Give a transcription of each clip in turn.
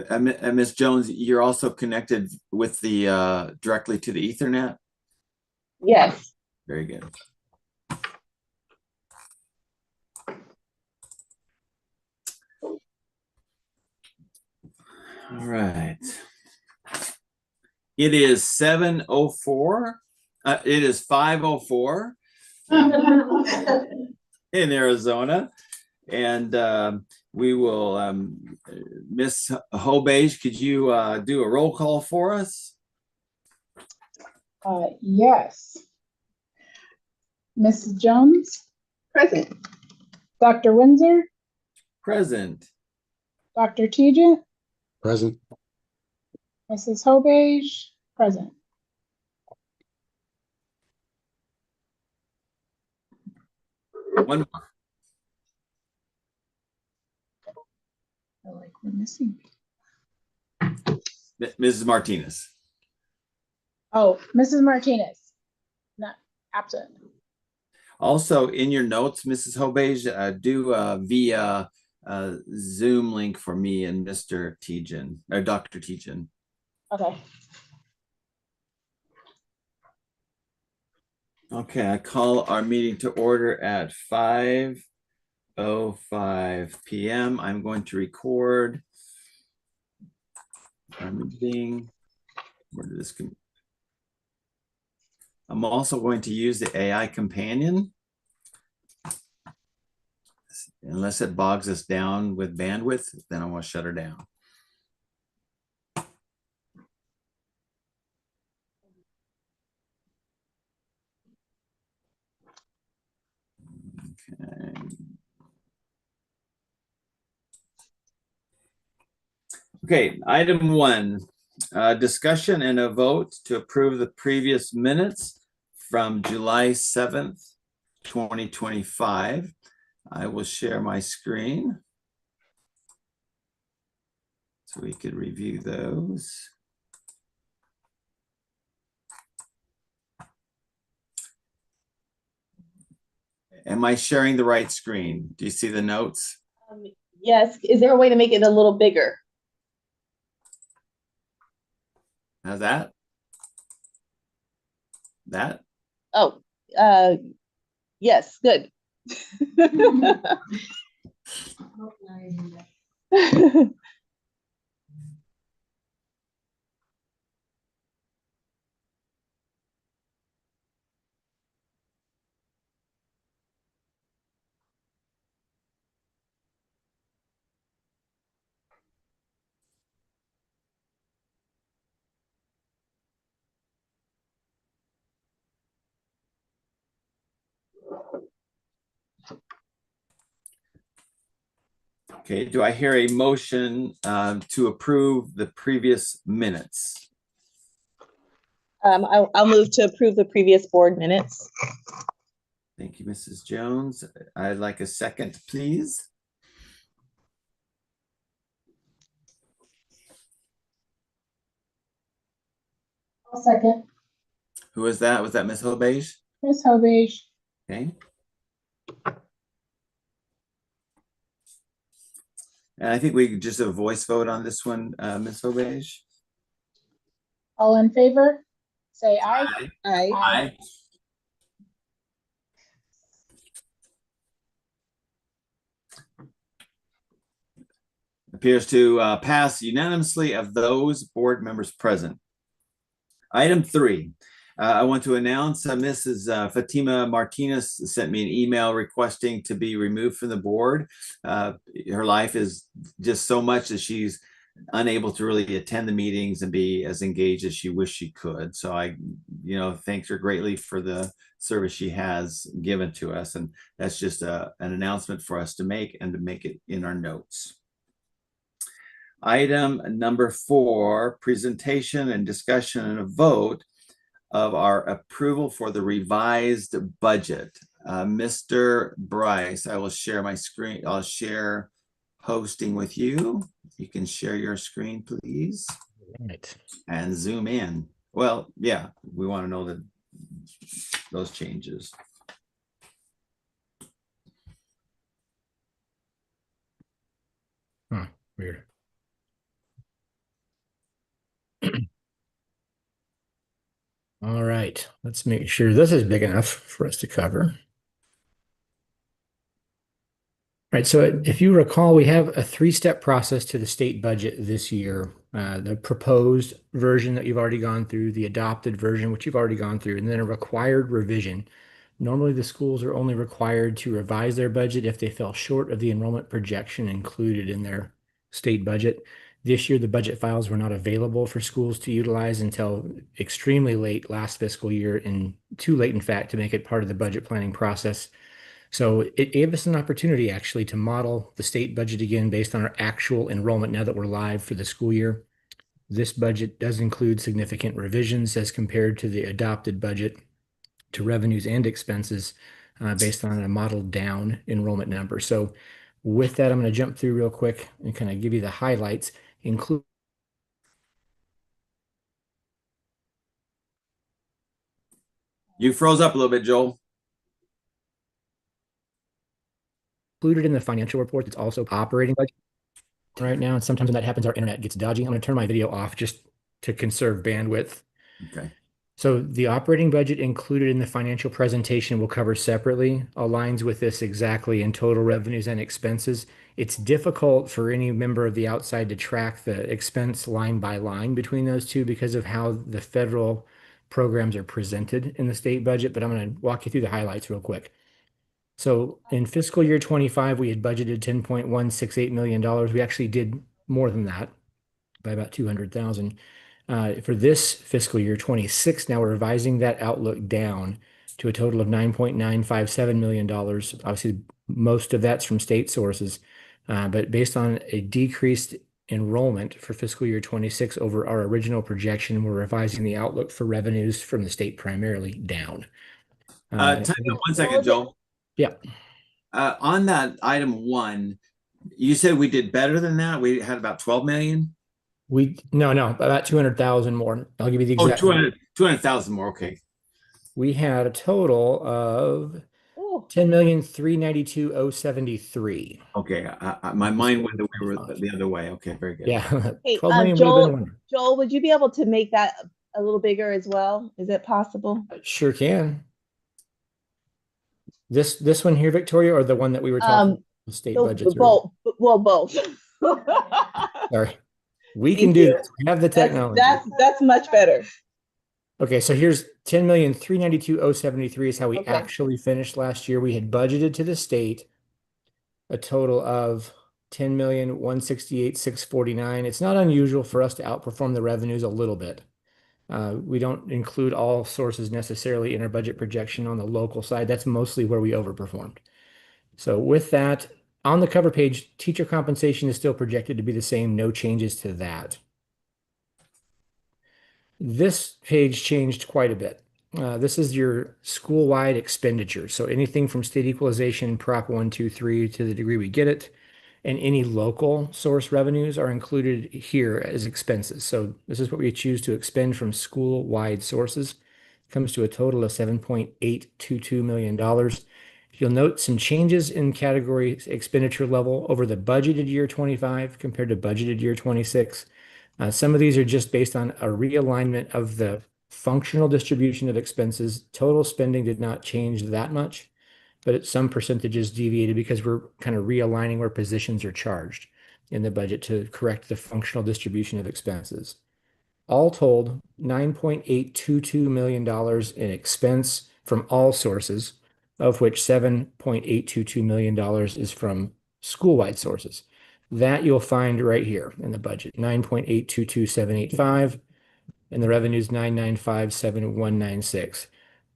And Ms. Jones, you're also connected with the directly to the Ethernet? Yes. Very good. All right. It is 7:04. It is 5:04 in Arizona. And we will, Ms. Hobage, could you do a roll call for us? Yes. Mrs. Jones? Present. Dr. Winsor? Present. Dr. Tegent? Present. Mrs. Hobage? Present. One more. I feel like we're missing. Mrs. Martinez. Oh, Mrs. Martinez, not absent. Also, in your notes, Mrs. Hobage, do via Zoom link for me and Mr. Tegent, or Dr. Tegent. Okay. Okay, I call our meeting to order at 5:05 p.m. I'm going to record our meeting. Where did this come? I'm also going to use the AI companion. Unless it bogs us down with bandwidth, then I want to shut her down. Okay. Okay, item 1, discussion and a vote to approve the previous minutes from July 7th, 2025. I will share my screen so we could review those. Am I sharing the right screen? Do you see the notes? Yes. Is there a way to make it a little bigger? How's that? That? Oh, yes, good. Okay, do I hear a motion to approve the previous minutes? I'll move to approve the previous board minutes. Thank you, Mrs. Jones. I'd like a second, please. I'll second. Who was that? Was that Ms. Hobage? Ms. Hobage. Okay. And I think we could just a voice vote on this one, Ms. Hobage. All in favor? Say aye. Aye. Aye. Appears to pass unanimously of those board members present. Item 3, I want to announce Mrs. Fatima Martinez sent me an email requesting to be removed from the board. Her life is just so much that she's unable to really attend the meetings and be as engaged as she wished she could. So I, thank her greatly for the service she has given to us. And that's just an announcement for us to make and to make it in our notes. Item number 4, presentation and discussion and a vote of our approval for the revised budget. Mr. Brice, I will share my screen. I'll share hosting with you. You can share your screen, please. Right. And zoom in. Well, yeah, we want to know those changes. Weird. All right, let's make sure this is big enough for us to cover. All right, so if you recall, we have a three-step process to the state budget this year. The proposed version that you've already gone through, the adopted version, which you've already gone through, and then a required revision. Normally, the schools are only required to revise their budget if they fell short of the enrollment projection included in their state budget. This year, the budget files were not available for schools to utilize until extremely late last fiscal year, and too late, in fact, to make it part of the budget planning process. So it gave us an opportunity actually to model the state budget again based on our actual enrollment now that we're live for the school year. This budget does include significant revisions as compared to the adopted budget to revenues and expenses based on a modeled down enrollment number. So with that, I'm going to jump through real quick and kind of give you the highlights, include You froze up a little bit, Joel. included in the financial report. It's also operating budget right now. And sometimes when that happens, our internet gets dodgy. I'm going to turn my video off just to conserve bandwidth. Okay. So the operating budget included in the financial presentation we'll cover separately aligns with this exactly in total revenues and expenses. It's difficult for any member of the outside to track the expense line by line between those two because of how the federal programs are presented in the state budget, but I'm going to walk you through the highlights real quick. So in fiscal year 25, we had budgeted $10.168 million. We actually did more than that by about 200,000. For this fiscal year 26, now we're revising that outlook down to a total of $9.957 million. Obviously, most of that's from state sources, but based on a decreased enrollment for fiscal year 26 over our original projection, we're revising the outlook for revenues from the state primarily down. Time out 1 second, Joel. Yeah. On that item 1, you said we did better than that. We had about 12 million. No, about 200,000 more. I'll give you the Oh, exact. 200,000 more. Okay. We had a total of Ooh. 10,392,073. Okay. My mind went the other way. Okay. Very good. Yeah. Hey, 12 million would have been a wonder. Joel, would you be able to make that a little bigger as well? Is it possible? Sure can. This one here, Victoria, or the one that we were talking about, the state budgets? Both. Well, both. Sorry. We Thank can do you. this. We have the technology. That's much better. Okay, so here's 10,392,073 is how we Okay. actually finished last year. We had budgeted to the state a total of 10,168,649. It's not unusual for us to outperform the revenues a little bit. We don't include all sources necessarily in our budget projection on the local side. That's mostly where we overperformed. So with that, on the cover page, teacher compensation is still projected to be the same, no changes to that. This page changed quite a bit. This is your school-wide expenditure. So anything from state equalization, Prop 123 to the degree we get it, and any local source revenues are included here as expenses. So this is what we choose to expend from school-wide sources. It comes to a total of $7.822 million. You'll note some changes in category expenditure level over the budgeted year 25 compared to budgeted year 26. Some of these are just based on a realignment of the functional distribution of expenses. Total spending did not change that much, but some percentages deviated because we're kind of realigning where positions are charged in the budget to correct the functional distribution of expenses. All told, $9.822 million in expense from all sources, of which $7.822 million is from school-wide sources. That you'll find right here in the budget, 9.822,785, and the revenue is 995,7196.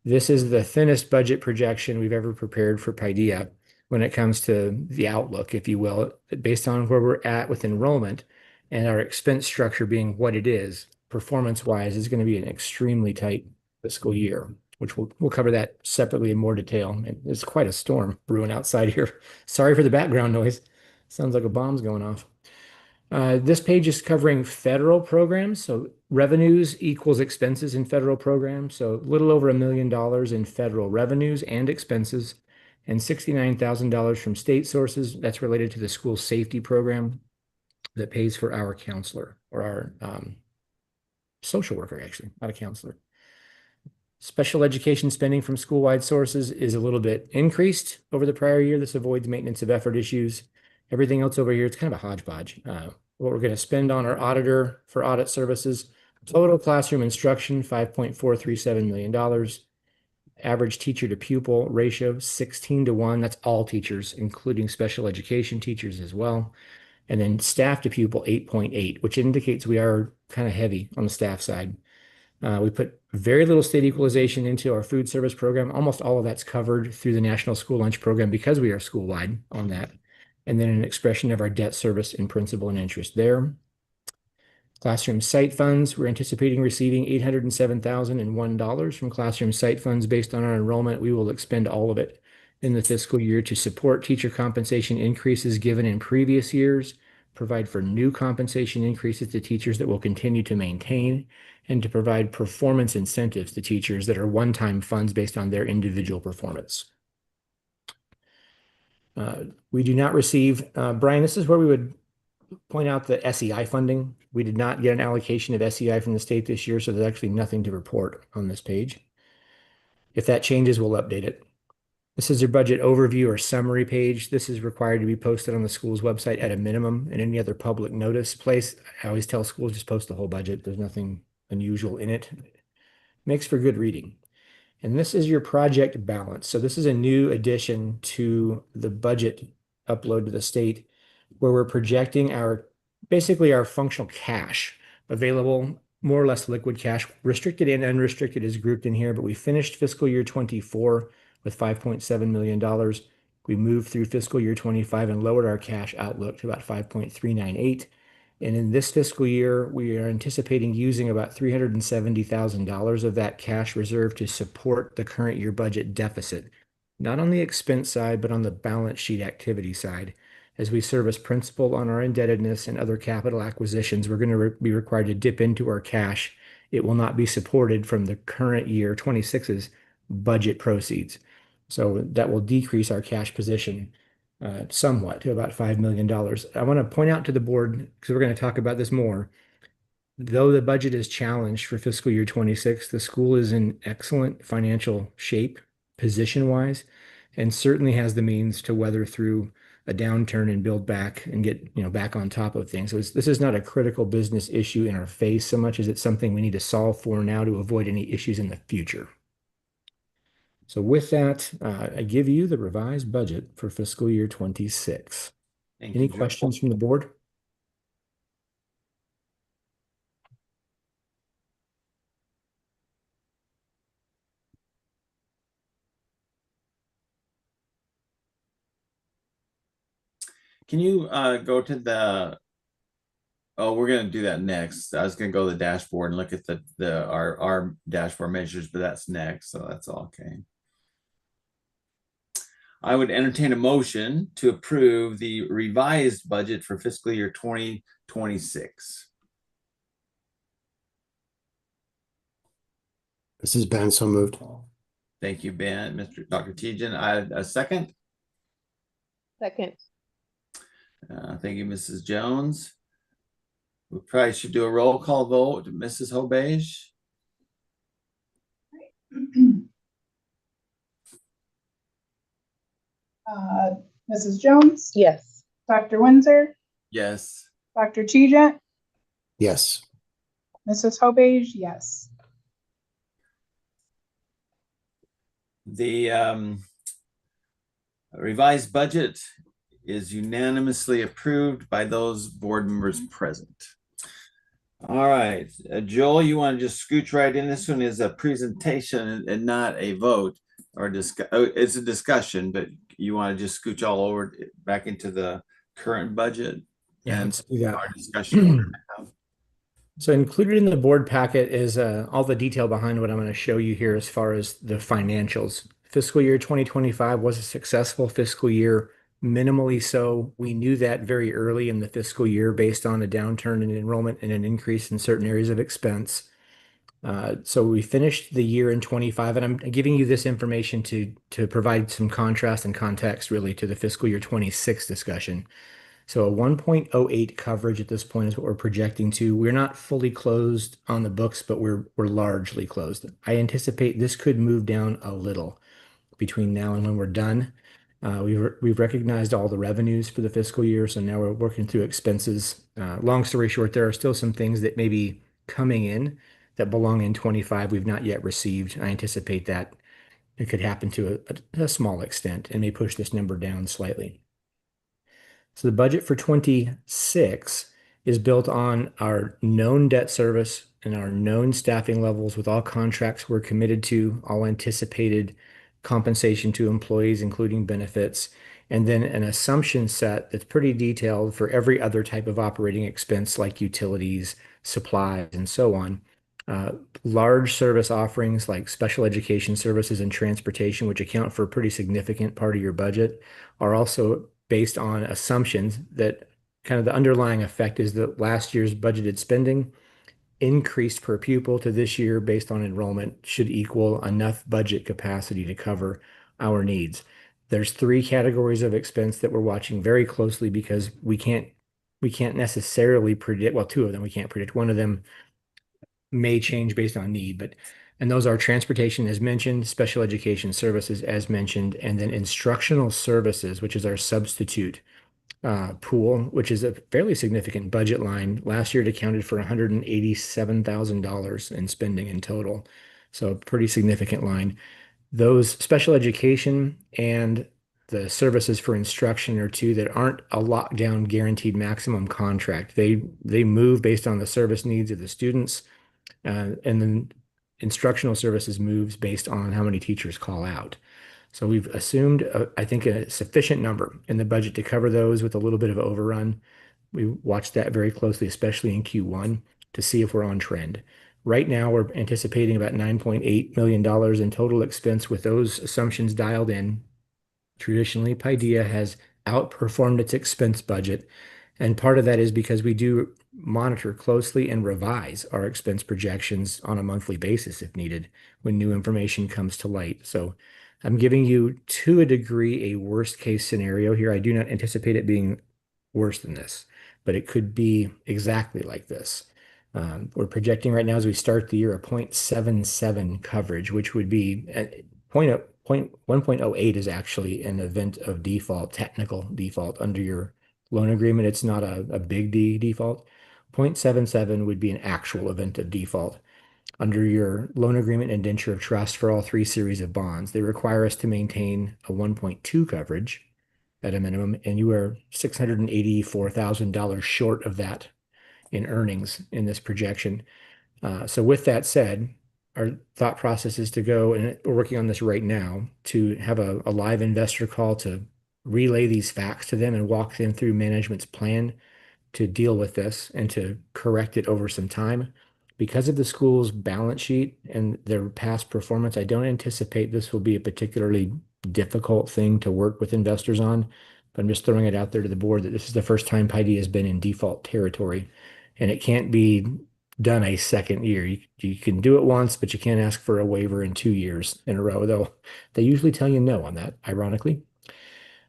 This is the thinnest budget projection we've ever prepared for Paideia when it comes to the outlook, if you will, based on where we're at with enrollment and our expense structure being what it is, performance-wise, is going to be an extremely tight fiscal year, which we'll cover that separately in more detail. It's quite a storm brewing outside here. Sorry for the background noise. Sounds like a bomb's going off. This page is covering federal programs. So revenues equals expenses in federal programs. So a little over $1 million in federal revenues and expenses, and $69,000 from state sources. That's related to the school safety program that pays for our counselor or our social worker, actually, not a counselor. Special education spending from school-wide sources is a little bit increased over the prior year. This avoids maintenance of effort issues. Everything else over here, it's kind of a hodgepodge. What we're going to spend on our auditor for audit services, total classroom instruction, $5.437 million. Average teacher to pupil ratio, 16:1. That's all teachers, including special education teachers as well. And then staff to pupil, 8.8, which indicates we are kind of heavy on the staff side. We put very little state equalization into our food service program. Almost all of that's covered through the National School Lunch Program because we are school-wide on that. And then an expression of our debt service in principal and interest there. Classroom site funds, we're anticipating receiving $807,001 from classroom site funds based on our enrollment. We will expend all of it in the fiscal year to support teacher compensation increases given in previous years, provide for new compensation increases to teachers that will continue to maintain, and to provide performance incentives to teachers that are one-time funds based on their individual performance. We do not receive, Brian, this is where we would point out the SEI funding. We did not get an allocation of SEI from the state this year, so there's actually nothing to report on this page. If that changes, we'll update it. This is your budget overview or summary page. This is required to be posted on the school's website at a minimum and any other public notice place. I always tell schools just post the whole budget. There's nothing unusual in it. Makes for good reading. And this is your project balance. So this is a new addition to the budget upload to the state where we're projecting basically our functional cash available, more or less liquid cash. Restricted and unrestricted is grouped in here, but we finished fiscal year 24 with $5.7 million. We moved through fiscal year 25 and lowered our cash outlook to about 5.398. And in this fiscal year, we are anticipating using about $370,000 of that cash reserve to support the current year budget deficit, not on the expense side, but on the balance sheet activity side. As we service principal on our indebtedness and other capital acquisitions, we're going to be required to dip into our cash. It will not be supported from the current year 26's budget proceeds. So that will decrease our cash position somewhat to about $5 million. I want to point out to the board, because we're going to talk about this more, though the budget is challenged for fiscal year 26, the school is in excellent financial shape, position-wise, and certainly has the means to weather through a downturn and build back and get back on top of things. So this is not a critical business issue in our face so much as it's something we need to solve for now to avoid any issues in the future. So with that, I give you the revised budget for fiscal year 26. Any questions from the board? Can you go to the, oh, we're going to do that next. I was going to go to the dashboard and look at our dashboard measures, but that's next. So that's all okay. I would entertain a motion to approve the revised budget for fiscal year 2026. This is Ben, so moved. Thank you, Ben. Dr. Tejan, a second. Second. Thank you, Mrs. Jones. We probably should do a roll call vote. Mrs. Hobeige. Mrs. Jones, Yes. Dr. Winsor, Yes. Dr. Tejan, Yes. Mrs. Hobeige, yes. The revised budget is unanimously approved by those board members present. All right, Joel, you want to just scooch right in? This one is a presentation and not a vote or it's a discussion, but you want to just scooch all over back into the current budget and our discussion. So included in the board packet is all the detail behind what I'm going to show you here as far as the financials. Fiscal year 2025 was a successful fiscal year, minimally so. We knew that very early in the fiscal year based on a downturn in enrollment and an increase in certain areas of expense. So we finished the year in 25, and I'm giving you this information to provide some contrast and context really to the fiscal year 26 discussion. So a 1.08 coverage at this point is what we're projecting to. We're not fully closed on the books, but we're largely closed. I anticipate this could move down a little between now and when we're done. We've recognized all the revenues for the fiscal year, so now we're working through expenses. Long story short, there are still some things that may be coming in that belong in 25 we've not yet received. I anticipate that it could happen to a small extent and may push this number down slightly. So the budget for 26 is built on our known debt service and our known staffing levels with all contracts we're committed to, all anticipated compensation to employees, including benefits, and then an assumption set that's pretty detailed for every other type of operating expense like utilities, supplies, and so on. Large service offerings like special education services and transportation, which account for a pretty significant part of your budget, are also based on assumptions that kind of the underlying effect is that last year's budgeted spending increased per pupil to this year based on enrollment should equal enough budget capacity to cover our needs. There's three categories of expense that we're watching very closely because we can't necessarily predict, well, two of them we can't predict. One of them may change based on need, and those are transportation as mentioned, special education services as mentioned, and then instructional services, which is our substitute pool, which is a fairly significant budget line. Last year it accounted for $187,000 in spending in total. So a pretty significant line. Those special education and the services for instruction are two that aren't a lockdown guaranteed maximum contract. They move based on the service needs of the students. And then instructional services moves based on how many teachers call out. So we've assumed, I think, a sufficient number in the budget to cover those with a little bit of overrun. We watched that very closely, especially in Q1, to see if we're on trend. Right now, we're anticipating about $9.8 million in total expense with those assumptions dialed in. Traditionally, Paideia has outperformed its expense budget, and part of that is because we do monitor closely and revise our expense projections on a monthly basis if needed when new information comes to light. So I'm giving you, to a degree, a worst case scenario here. I do not anticipate it being worse than this, but it could be exactly like this. We're projecting right now as we start the year a 0.77 coverage, which would be 1.08 is actually an event of default, technical default under your loan agreement. It's not a big D default. 0.77 would be an actual event of default. Under your loan agreement and indenture of trust for all three series of bonds, they require us to maintain a 1.2 coverage at a minimum, and you are $684,000 short of that in earnings in this projection. So with that said, our thought process is to go, and we're working on this right now, to have a live investor call to relay these facts to them and walk them through management's plan to deal with this and to correct it over some time. Because of the school's balance sheet and their past performance, I don't anticipate this will be a particularly difficult thing to work with investors on. But I'm just throwing it out there to the board that this is the first time Paideia has been in default territory, and it can't be done a second year. You can do it once, but you can't ask for a waiver in 2 years in a row, though they usually tell you no on that, ironically.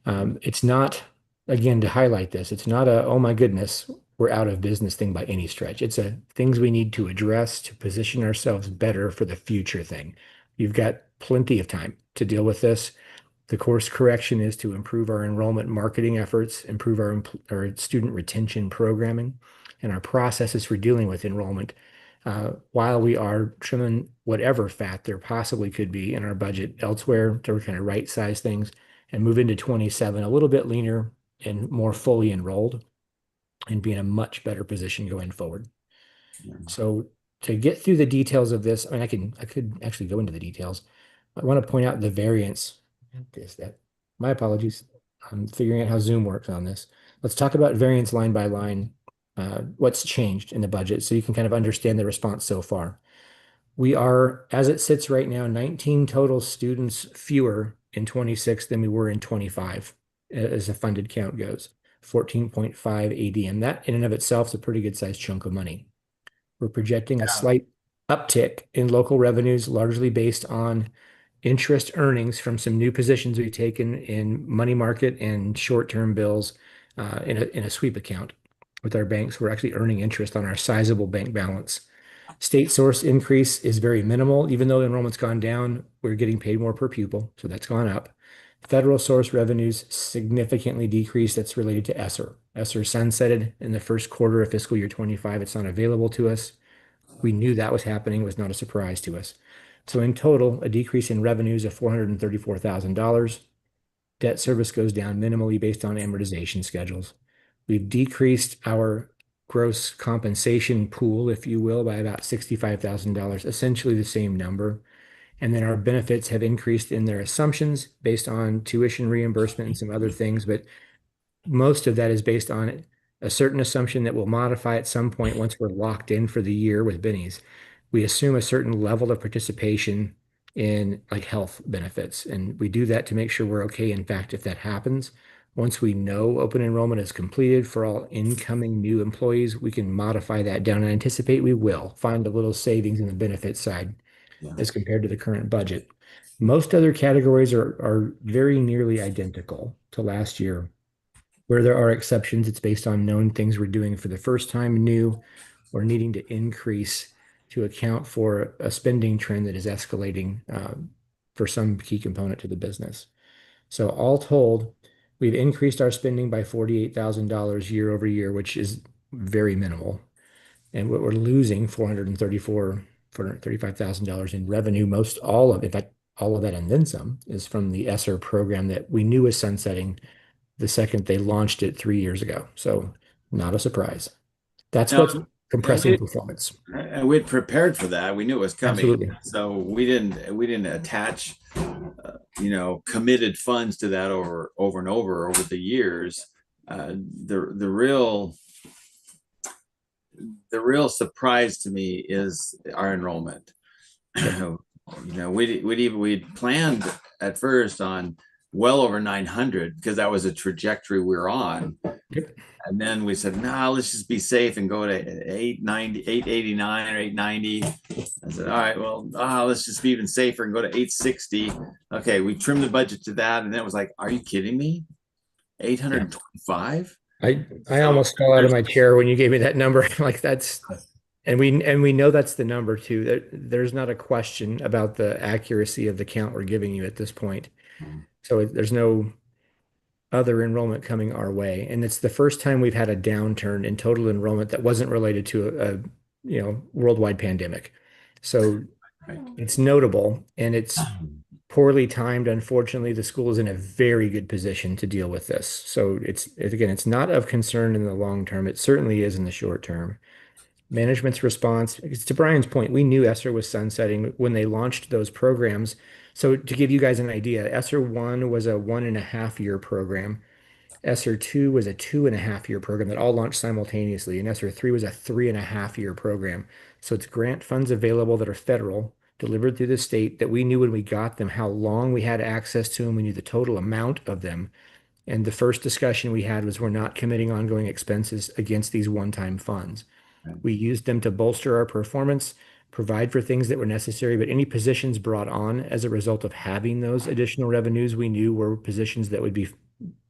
It's not, again, to highlight this, it's not a, oh my goodness, we're out of business thing by any stretch. It's a things we need to address to position ourselves better for the future thing. You've got plenty of time to deal with this. The course correction is to improve our enrollment marketing efforts, improve our student retention programming, and our processes for dealing with enrollment, while we are trimming whatever fat there possibly could be in our budget elsewhere to kind of right-size things and move into 27 a little bit leaner and more fully enrolled and be in a much better position going forward. So to get through the details of this, I mean, I could actually go into the details. I want to point out the variance. My apologies. I'm figuring out how Zoom works on this. Let's talk about variance line by line, what's changed in the budget so you can kind of understand the response so far. We are, as it sits right now, 19 total students fewer in 26 than we were in 25 as the funded count goes. 14.5 ADM. That in and of itself is a pretty good sized chunk of money. We're projecting a slight uptick in local revenues, largely based on interest earnings from some new positions we've taken in money market and short-term bills. in a sweep account with our banks. We're actually earning interest on our sizable bank balance. State source increase is very minimal. Even though enrollment's gone down, we're getting paid more per pupil, so that's gone up. Federal source revenues significantly decreased. That's related to ESSER. ESSER sunsetted in the first quarter of fiscal year 25. It's not available to us. We knew that was happening. It was not a surprise to us. So in total, a decrease in revenues of $434,000. Debt service goes down minimally based on amortization schedules. We've decreased our gross compensation pool, if you will, by about $65,000, essentially the same number. And then our benefits have increased in their assumptions based on tuition reimbursement and some other things, but most of that is based on a certain assumption that will modify at some point once we're locked in for the year with bennies. We assume a certain level of participation in like health benefits, and we do that to make sure we're okay. In fact, if that happens, once we know open enrollment is completed for all incoming new employees, we can modify that down and anticipate we will find a little savings in the benefit side as compared to the current budget. Most other categories are very nearly identical to last year. Where there are exceptions, it's based on known things we're doing for the first time new or needing to increase to account for a spending trend that is escalating for some key component to the business. So all told, we've increased our spending by $48,000 year over year, which is very minimal. And what we're losing $435,000 in revenue, most all of, in fact, all of that and then some is from the ESSER program that we knew was sunsetting the second they launched it 3 years ago. So not a surprise. That's No, what's compressing performance. And we'd prepared for that. We knew it was coming. Absolutely. So we didn't attach, committed funds to that over and over the years. The real surprise to me is our enrollment. We'd planned at first on well over 900 because that was a trajectory we were on. Yep. And then we said, nah, let's just be safe and go to 890, 889 or 890. I said, all right, well, let's just be even safer and go to 860. Okay, we trimmed the budget to that. And then it was like, are you kidding me? 825? I almost fell out of my chair when you gave me that number. Like that's, and we know that's the number too. There's not a question about the accuracy of the count we're giving you at this point. So there's no other enrollment coming our way. And it's the first time we've had a downturn in total enrollment that wasn't related to a worldwide pandemic. So it's notable and it's poorly timed. Unfortunately, the school is in a very good position to deal with this. So it's not of concern in the long term. It certainly is in the short term. Management's response, to Brian's point, we knew ESSER was sunsetting when they launched those programs. So to give you guys an idea, ESSER 1 was a 1.5-year program. ESSER 2 was a 2.5-year program that all launched simultaneously. And ESSER 3 was a 3.5-year program. So it's grant funds available that are federal, delivered through the state, that we knew when we got them, how long we had access to them. We knew the total amount of them. And the first discussion we had was we're not committing ongoing expenses against these one-time funds. We used them to bolster our performance, provide for things that were necessary, but any positions brought on as a result of having those additional revenues, we knew were positions that would be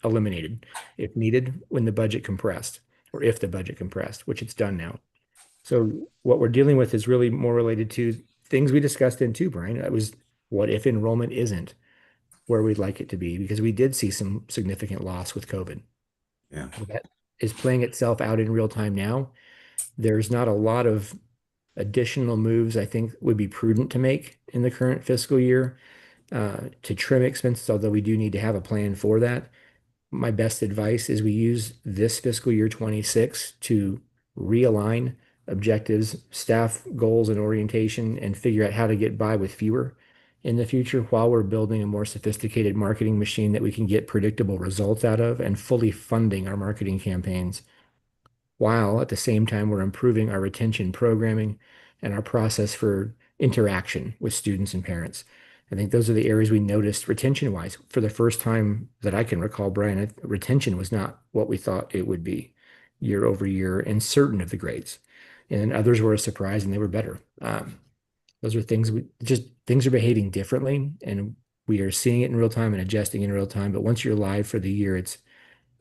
eliminated if needed when the budget compressed, or if the budget compressed, which it's done now. So what we're dealing with is really more related to things we discussed in too, Brian. That was what if enrollment isn't where we'd like it to be, because we did see some significant loss with COVID. Yeah. That is playing itself out in real time now. There's not a lot of additional moves I think would be prudent to make in the current fiscal year to trim expenses, although we do need to have a plan for that. My best advice is we use this fiscal year 26 to realign objectives, staff goals, and orientation, and figure out how to get by with fewer in the future while we're building a more sophisticated marketing machine that we can get predictable results out of and fully funding our marketing campaigns, while at the same time we're improving our retention programming and our process for interaction with students and parents. I think those are the areas we noticed retention-wise. For the first time that I can recall, Brian, retention was not what we thought it would be year over year in certain of the grades. And others were a surprise and they were better. Those are things things are behaving differently, and we are seeing it in real time and adjusting in real time. But once you're live for the year, it's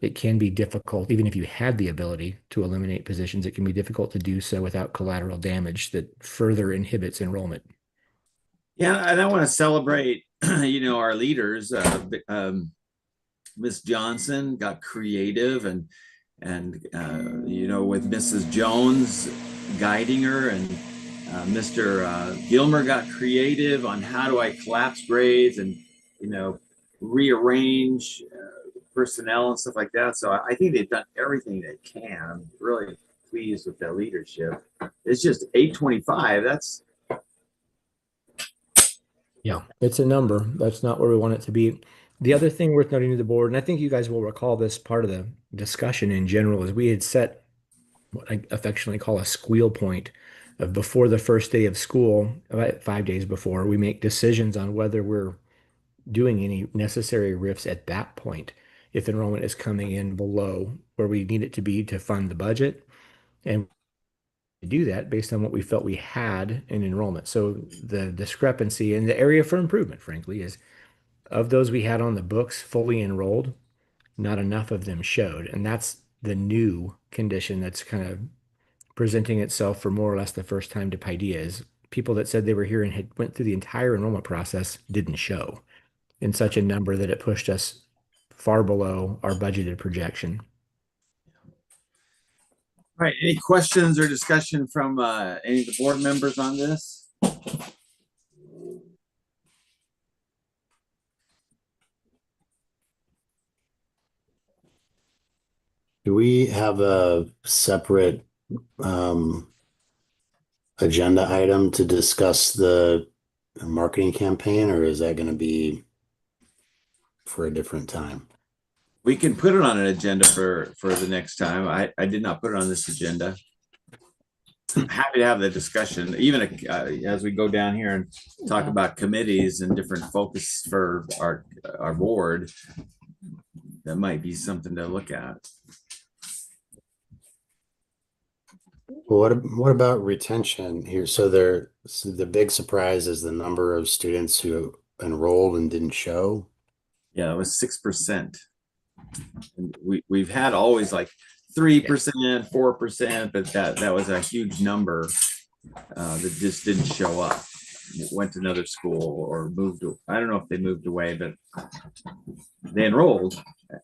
it can be difficult, even if you had the ability to eliminate positions, it can be difficult to do so without collateral damage that further inhibits enrollment. Yeah, and I want to celebrate, our leaders. Miss Johnson got creative and with Mrs. Jones guiding her, and Mr. Gilmer got creative on how do I collapse grades and rearrange personnel and stuff like that. So I think they've done everything they can. I'm really pleased with their leadership. It's just 825. Yeah, it's a number. That's not where we want it to be. The other thing worth noting to the board, and I think you guys will recall this part of the discussion in general, is we had set what I affectionately call a squeal point of before the first day of school, about 5 days before, we make decisions on whether we're doing any necessary RIFs at that point if enrollment is coming in below where we need it to be to fund the budget. And to do that based on what we felt we had in enrollment. So the discrepancy and the area for improvement, frankly, is of those we had on the books fully enrolled, not enough of them showed. And that's the new condition that's kind of presenting itself for more or less the first time to Paideia, is people that said they were here and had went through the entire enrollment process didn't show in such a number that it pushed us far below our budgeted projection. All right. Any questions or discussion from any of the board members on this? Do we have a separate agenda item to discuss the marketing campaign, or is that going to be for a different time? We can put it on an agenda for the next time. I did not put it on this agenda. I'm happy to have the discussion, even as we go down here and talk about committees and different focus for our board. That might be something to look at. Well, what about retention here? So the big surprise is the number of students who enrolled and didn't show. Yeah, it was 6%. And we've had always like 3%, 4%, but that was a huge number that just didn't show up. It went to another school or moved. I don't know if they moved away, but they enrolled.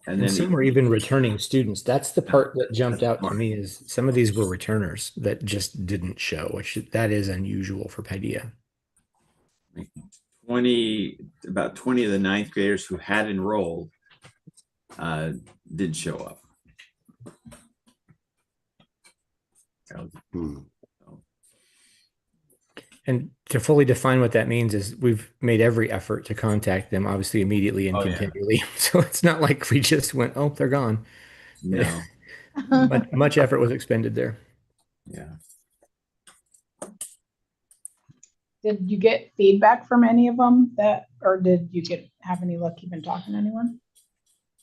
And then some were even returning students. That's the part that jumped out to me, is some of these were returners that just didn't show, which that is unusual for Paideia. About 20 of the ninth graders who had enrolled did show up. And to fully define what that means is we've made every effort to contact them, obviously immediately and continually. Yeah. So it's not like we just went, oh, they're gone. No. But much effort was expended there. Yeah. Did you get feedback from any of them or did you have any luck even talking to anyone?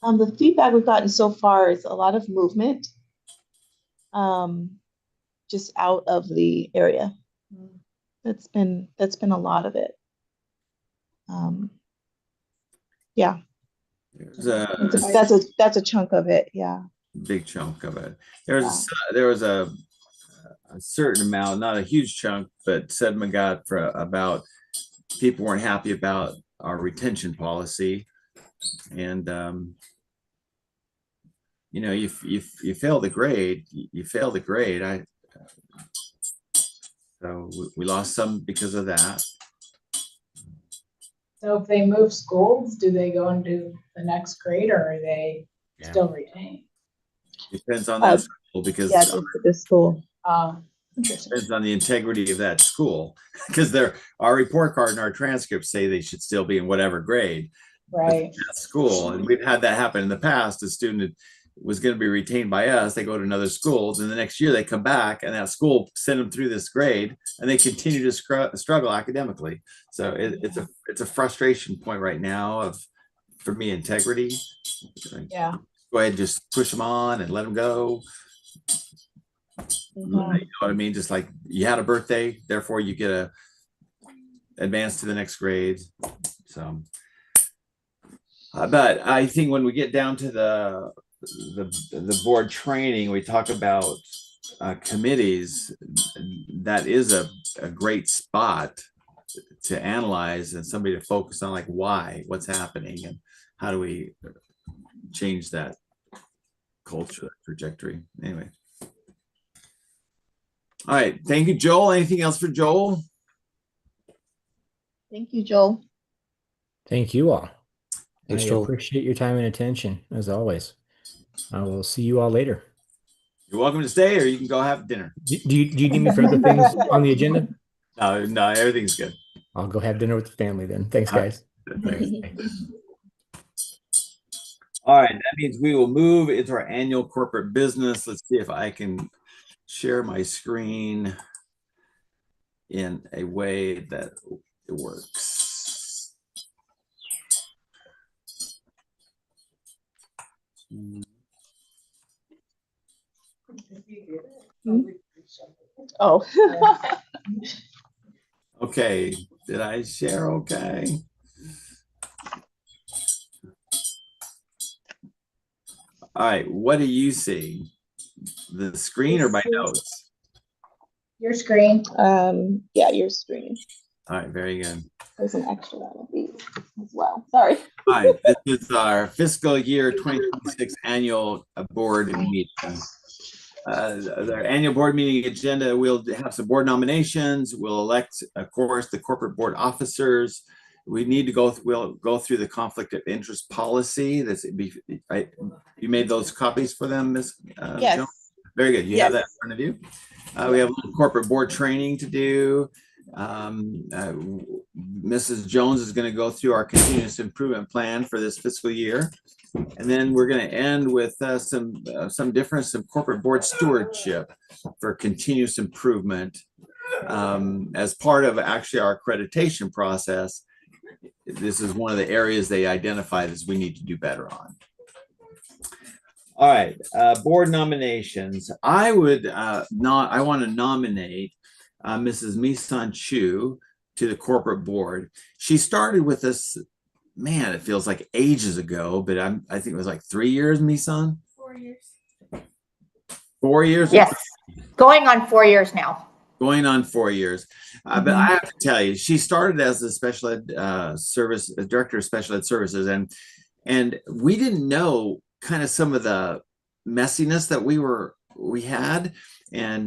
The feedback we've gotten so far is a lot of movement, just out of the area. That's been a lot of it. Yeah. That's a chunk of it. Yeah. Big chunk of it. There was a certain amount, not a huge chunk, but Sedma got about people weren't happy about our retention policy, and you fail the grade, you fail the grade. So we lost some because of that. So if they move schools, do they go into the next grade, or are they still retained? Depends on that school, because the school. Depends on the integrity of that school, because our report card and our transcripts say they should still be in whatever grade. Right. That school, and we've had that happen in the past. A student was going to be retained by us, they go to another school, and the next year they come back and that school sent them through this grade and they continue to struggle academically. So it's a frustration point right now for me, integrity. Yeah. Go ahead and just push them on and let them go. You know what I mean? Just like you had a birthday, therefore you get a advance to the next grade. So but I think when we get down to the the board training, we talk about committees. That is a great spot to analyze and somebody to focus on, like, why, what's happening, and how do we change that culture, that trajectory. Anyway. All right. Thank you, Joel. Anything else for Joel? Thank you, Joel. Thank you all. Thanks, I Joel. appreciate your time and attention, as always. I will see you all later. You're welcome to stay, or you can go have dinner. Do you need me for other things on the agenda? No, everything's good. I'll go have dinner with the family then. Thanks, guys. All right, that means we will move into our annual corporate business. Let's see if I can share my screen in a way that it works. Oh. Okay, did I share okay? All right, what do you see? The screen or my notes? Your screen. Yeah, your screen. All right, very good. There's an extra that will be as well. Sorry. All right, this is our fiscal year 2026 annual board meeting. Our annual board meeting agenda, we'll have some board nominations. We'll elect, of course, the corporate board officers. We need to we'll go through the conflict of interest policy. You made those copies for them, Ms. Yes. Jones? Very good. You have that in front of you. We have a little corporate board training to do. Mrs. Jones is going to go through our continuous improvement plan for this fiscal year. And then we're going to end with some difference in corporate board stewardship for continuous improvement as part of actually our accreditation process. This is one of the areas they identified as we need to do better on. All right, board nominations. I want to nominate Mrs. Mison Chew to the corporate board. She started with us, man, it feels like ages ago, but I think it was like 3 years, Mison? 4 years. 4 years? Yes, going on 4 years now. Going on 4 years. But I have to tell you, she started as the special ed director of special ed services, and we didn't know kind of some of the messiness that we had, and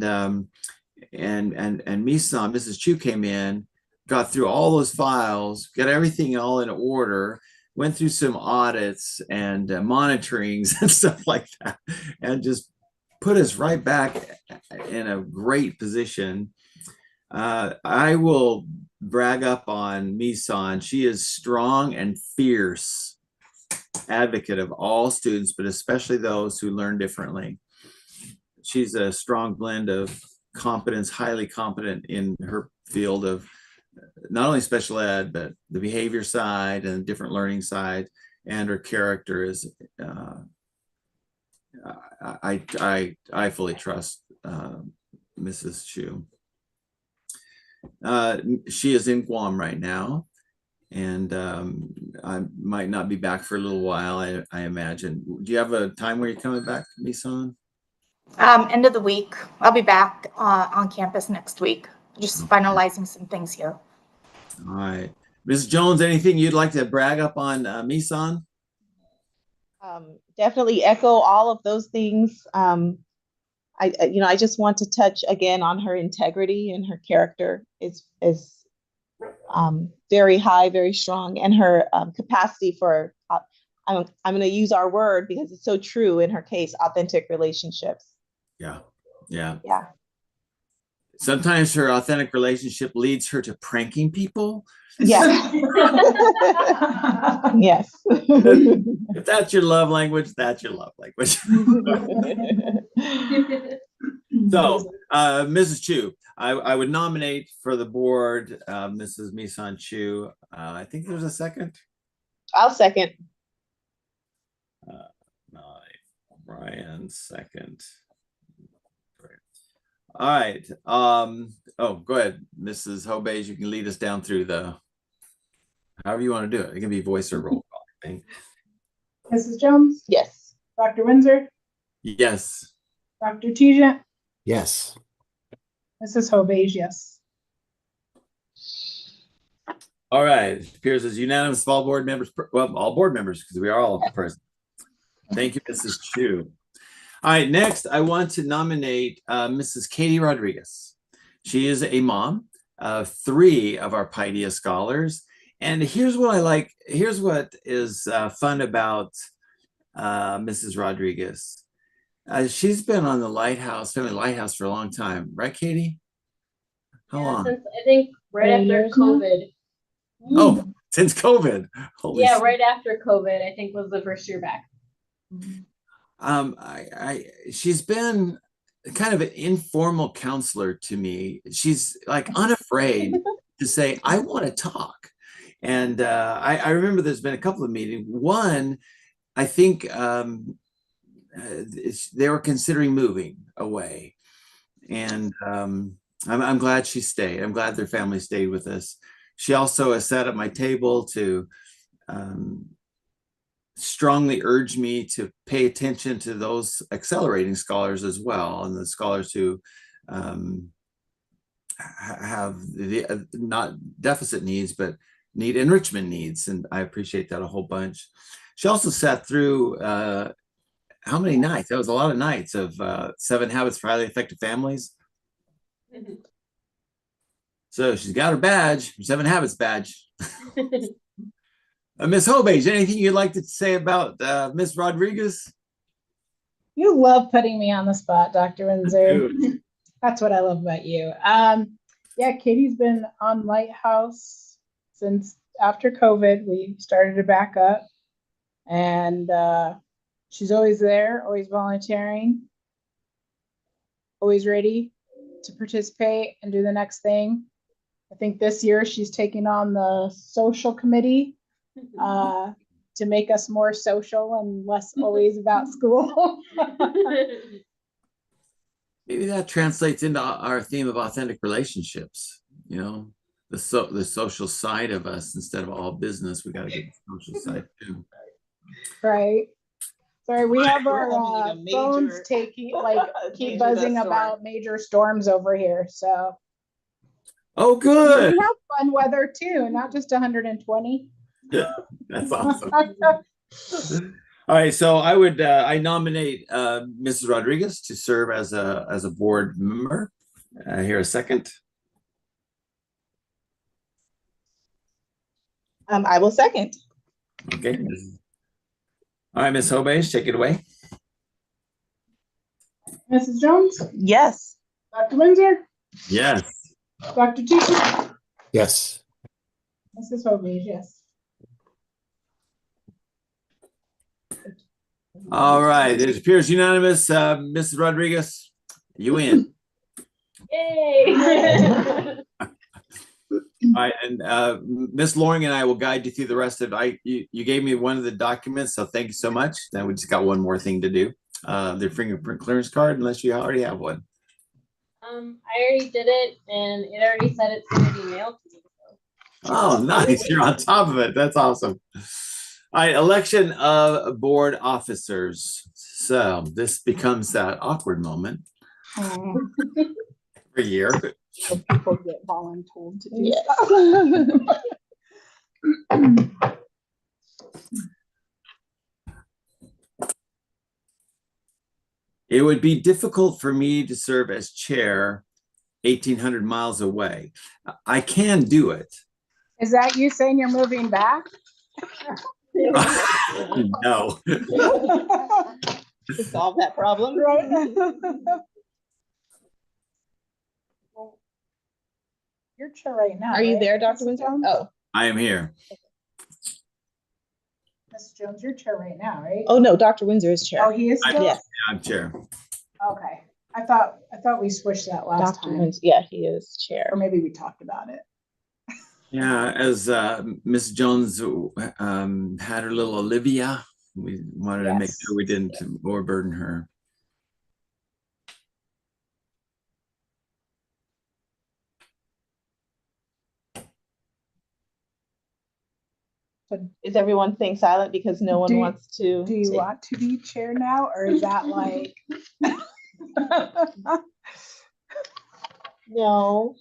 Mison, Mrs. Chew came in, got through all those files, got everything all in order, went through some audits and monitorings and stuff like that, and just put us right back in a great position. I will brag up on Mison. She is strong and fierce advocate of all students, but especially those who learn differently. She's a strong blend of competence, highly competent in her field of not only special ed, but the behavior side and different learning side, and her character is, I fully trust Mrs. Chew. She is in Guam right now, and I might not be back for a little while, I imagine. Do you have a time where you're coming back, Mison? End of the week. I'll be back on campus next week. Just finalizing some things here. All right. Ms. Jones, anything you'd like to brag up on Mison? Definitely echo all of those things. I just want to touch again on her integrity, and her character is very high, very strong, and her capacity for, I'm going to use our word because it's so true in her case, authentic relationships. Yeah. Yeah. Sometimes her authentic relationship leads her to pranking people. Yeah. Yes. If that's your love language, that's your love language. So, Mrs. Chew, I would nominate for the board, Mrs. Mison Chew. I think there's a second. I'll second. Brian, second. All right. Oh, go ahead, Mrs. Hobage. You can lead us down through however you want to do it. It can be voice or roll call. Mrs. Jones, Yes. Dr. Winsor, Yes. Dr. Tejant, Yes. Mrs. Hovage, yes. All right. It appears as unanimous of all board members, well, all board members, because we are all present. Thank you, Mrs. Chew. All right, next I want to nominate Mrs. Katie Rodriguez. She is a mom of 3 of our Paideia scholars. And here's what I like, here's what is fun about Mrs. Rodriguez. She's been on the Family Lighthouse for a long time, right, Katie? How long? Since I think right after years now? COVID. Oh, since COVID. Holy Yeah, shit. right after COVID, I think was the first year back. She's been kind of an informal counselor to me. She's like unafraid to say, I want to talk. And I remember there's been a couple of meetings. One, I think they were considering moving away. And I'm glad she stayed. I'm glad their family stayed with us. She also has sat at my table to strongly urge me to pay attention to those accelerating scholars as well, and the scholars who have the not deficit needs, but need enrichment needs. And I appreciate that a whole bunch. She also sat through how many nights? That was a lot of nights of 7 Habits for Highly Effective Families. So she's got her badge, her 7 Habits badge. Ms. Hovage, anything you'd like to say about Ms. Rodriguez? You love putting me on the spot, Dr. Winsor. That's what I love about you. Yeah, Katie's been on Lighthouse since after COVID. We started to back up, and she's always there, always volunteering, always ready to participate and do the next thing. I think this year she's taking on the social committee to make us more social and less always about school. Maybe that translates into our theme of authentic relationships. You know, the social side of us instead of all business. We got to get the social side too. Right. Sorry, we have We're our having a phones major- taking keep Major buzzing dust storm. about major storms over here. So Oh, we good. have fun weather too, not just 120. That's awesome. All right, so I would I nominate Mrs. Rodriguez to serve as a board member. Here a second. I will second. Okay. All right, Ms. Hovage, take it away. Mrs. Jones, Yes. Dr. Winsor, Yes. Dr. Teacher, Yes. Mrs. Hovage, yes. All right, it appears unanimous. Mrs. Rodriguez, you in. Yay! All right, and Ms. Loring and I will guide you through the rest of it. You gave me one of the documents, so thank you so much. Now we just got one more thing to do. The fingerprint clearance card, unless you already have one. I already did it, and it already said it's going to be mailed to me. So. Oh, nice. You're on top of it. That's awesome. All right, election of board officers. So this becomes that awkward moment every year. So people get voluntold to do stuff. It would be difficult for me to serve as chair 1,800 miles away. I can do it. Is that you saying you're moving back? No. To solve that problem. Right. Your chair right now. Are you right, there, Dr. Mrs. Winsor? Jones? Oh. I am here. Mrs. Jones, your chair right now, right? Oh no, Dr. Winsor is chair. Oh, he is still? Yes. I'm chair. Okay. I thought we switched that last Dr. time. Winsor, yeah, he is chair. Or maybe we talked about it. Yeah, as Ms. Jones had her little Olivia, we wanted to make Yes. sure we didn't overburden her. Is everyone staying silent because no one Do- wants to? Do you take- want to be chair now, or is that like? No.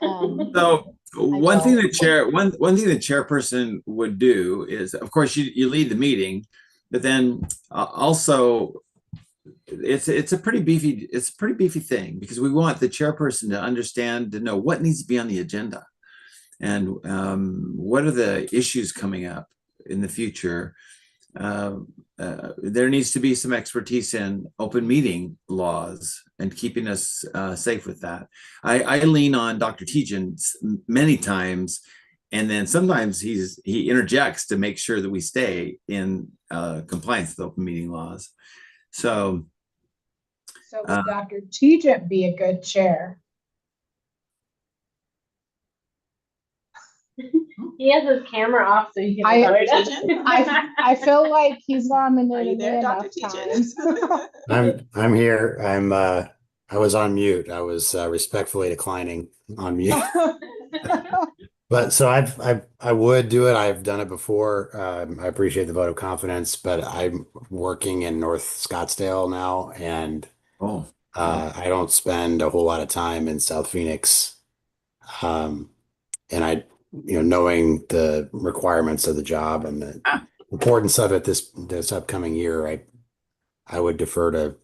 So one thing don't. one thing the chairperson would do is, of course, you lead the meeting, but then also it's a pretty beefy thing, because we want the chairperson to understand, to know what needs to be on the agenda, and what are the issues coming up in the future. There needs to be some expertise in open meeting laws and keeping us safe with that. I lean on Dr. Tejan many times, and then sometimes he interjects to make sure that we stay in compliance with open meeting laws. So would Dr. Tejan be a good chair? He has his camera off so he can I- record us. I feel like he's Are you nominated there, enough Dr. times. I'm here. I was on mute. I was respectfully declining on mute. But so I would do it. I've done it before. I appreciate the vote of confidence, but I'm working in North Scottsdale now, and I don't spend a whole lot of time in South Phoenix. And knowing the requirements of the job and the importance of it this upcoming year, I would defer to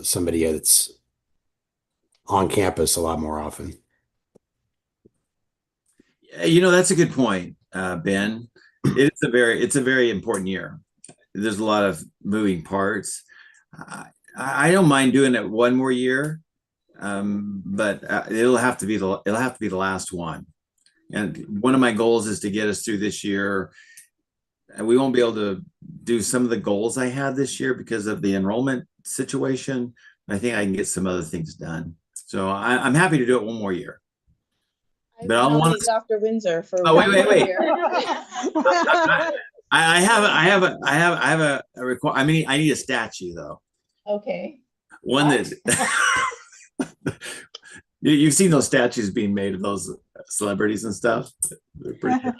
somebody that's on campus a lot more often. That's a good point, Ben. It's a very important year. There's a lot of moving parts. I don't mind doing it one more year, but it'll have to be the last one. And one of my goals is to get us through this year. And we won't be able to do some of the goals I had this year because of the enrollment situation. I think I can get some other things done. So I'm happy to do it one more year. But I want Dr. Winsor for. Oh, wait. I have a request. I mean, I need a statue though. Okay. One that you've seen those statues being made of those celebrities and stuff. They're pretty good.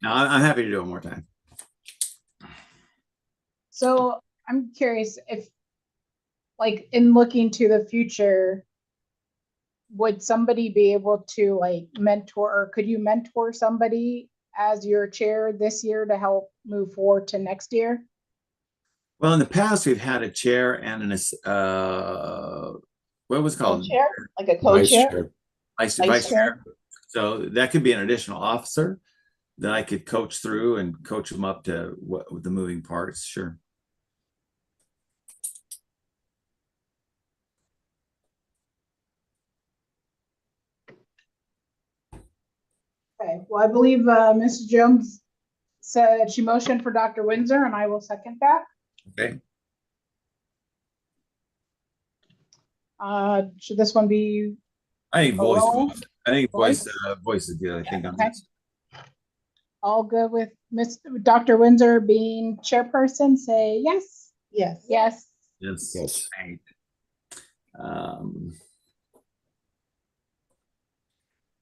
No, I'm happy to do it one more time. So I'm curious if, like, in looking to the future, would somebody be able to mentor, or could you mentor somebody as your chair this year to help move forward to next year? Well, in the past, we've had a chair and what was it called? Co-chair? Like a co-chair? Vice chair. So that could be an additional officer that I could coach through and coach them up to the moving parts. Sure. Okay, well, I believe Mrs. Jones said she motioned for Dr. Winsor, and I will second that. Okay. Should this one be? I think voice. roll? I think Voice? voice is good. I think on Okay. this. All good with Dr. Winsor being chairperson? Say yes. Yes. Yes. Yes. Right.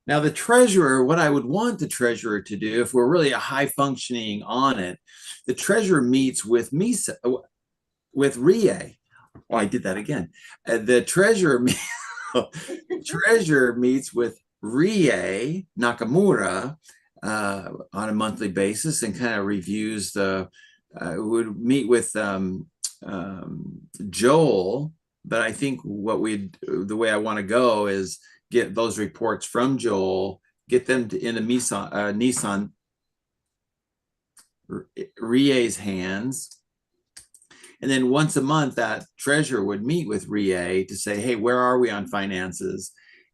Now the treasurer, what I would want the treasurer to do, if we're really a high functioning on it, the treasurer meets with Misa, with RIE. Oh, I did that again. The treasurer meets with RIE Nakamura on a monthly basis and kind of reviews would meet with Joel, but I think the way I want to go is get those reports from Joel, get them into Nissan RIE's hands. And then once a month, that treasurer would meet with RIE to say, hey, where are we on finances?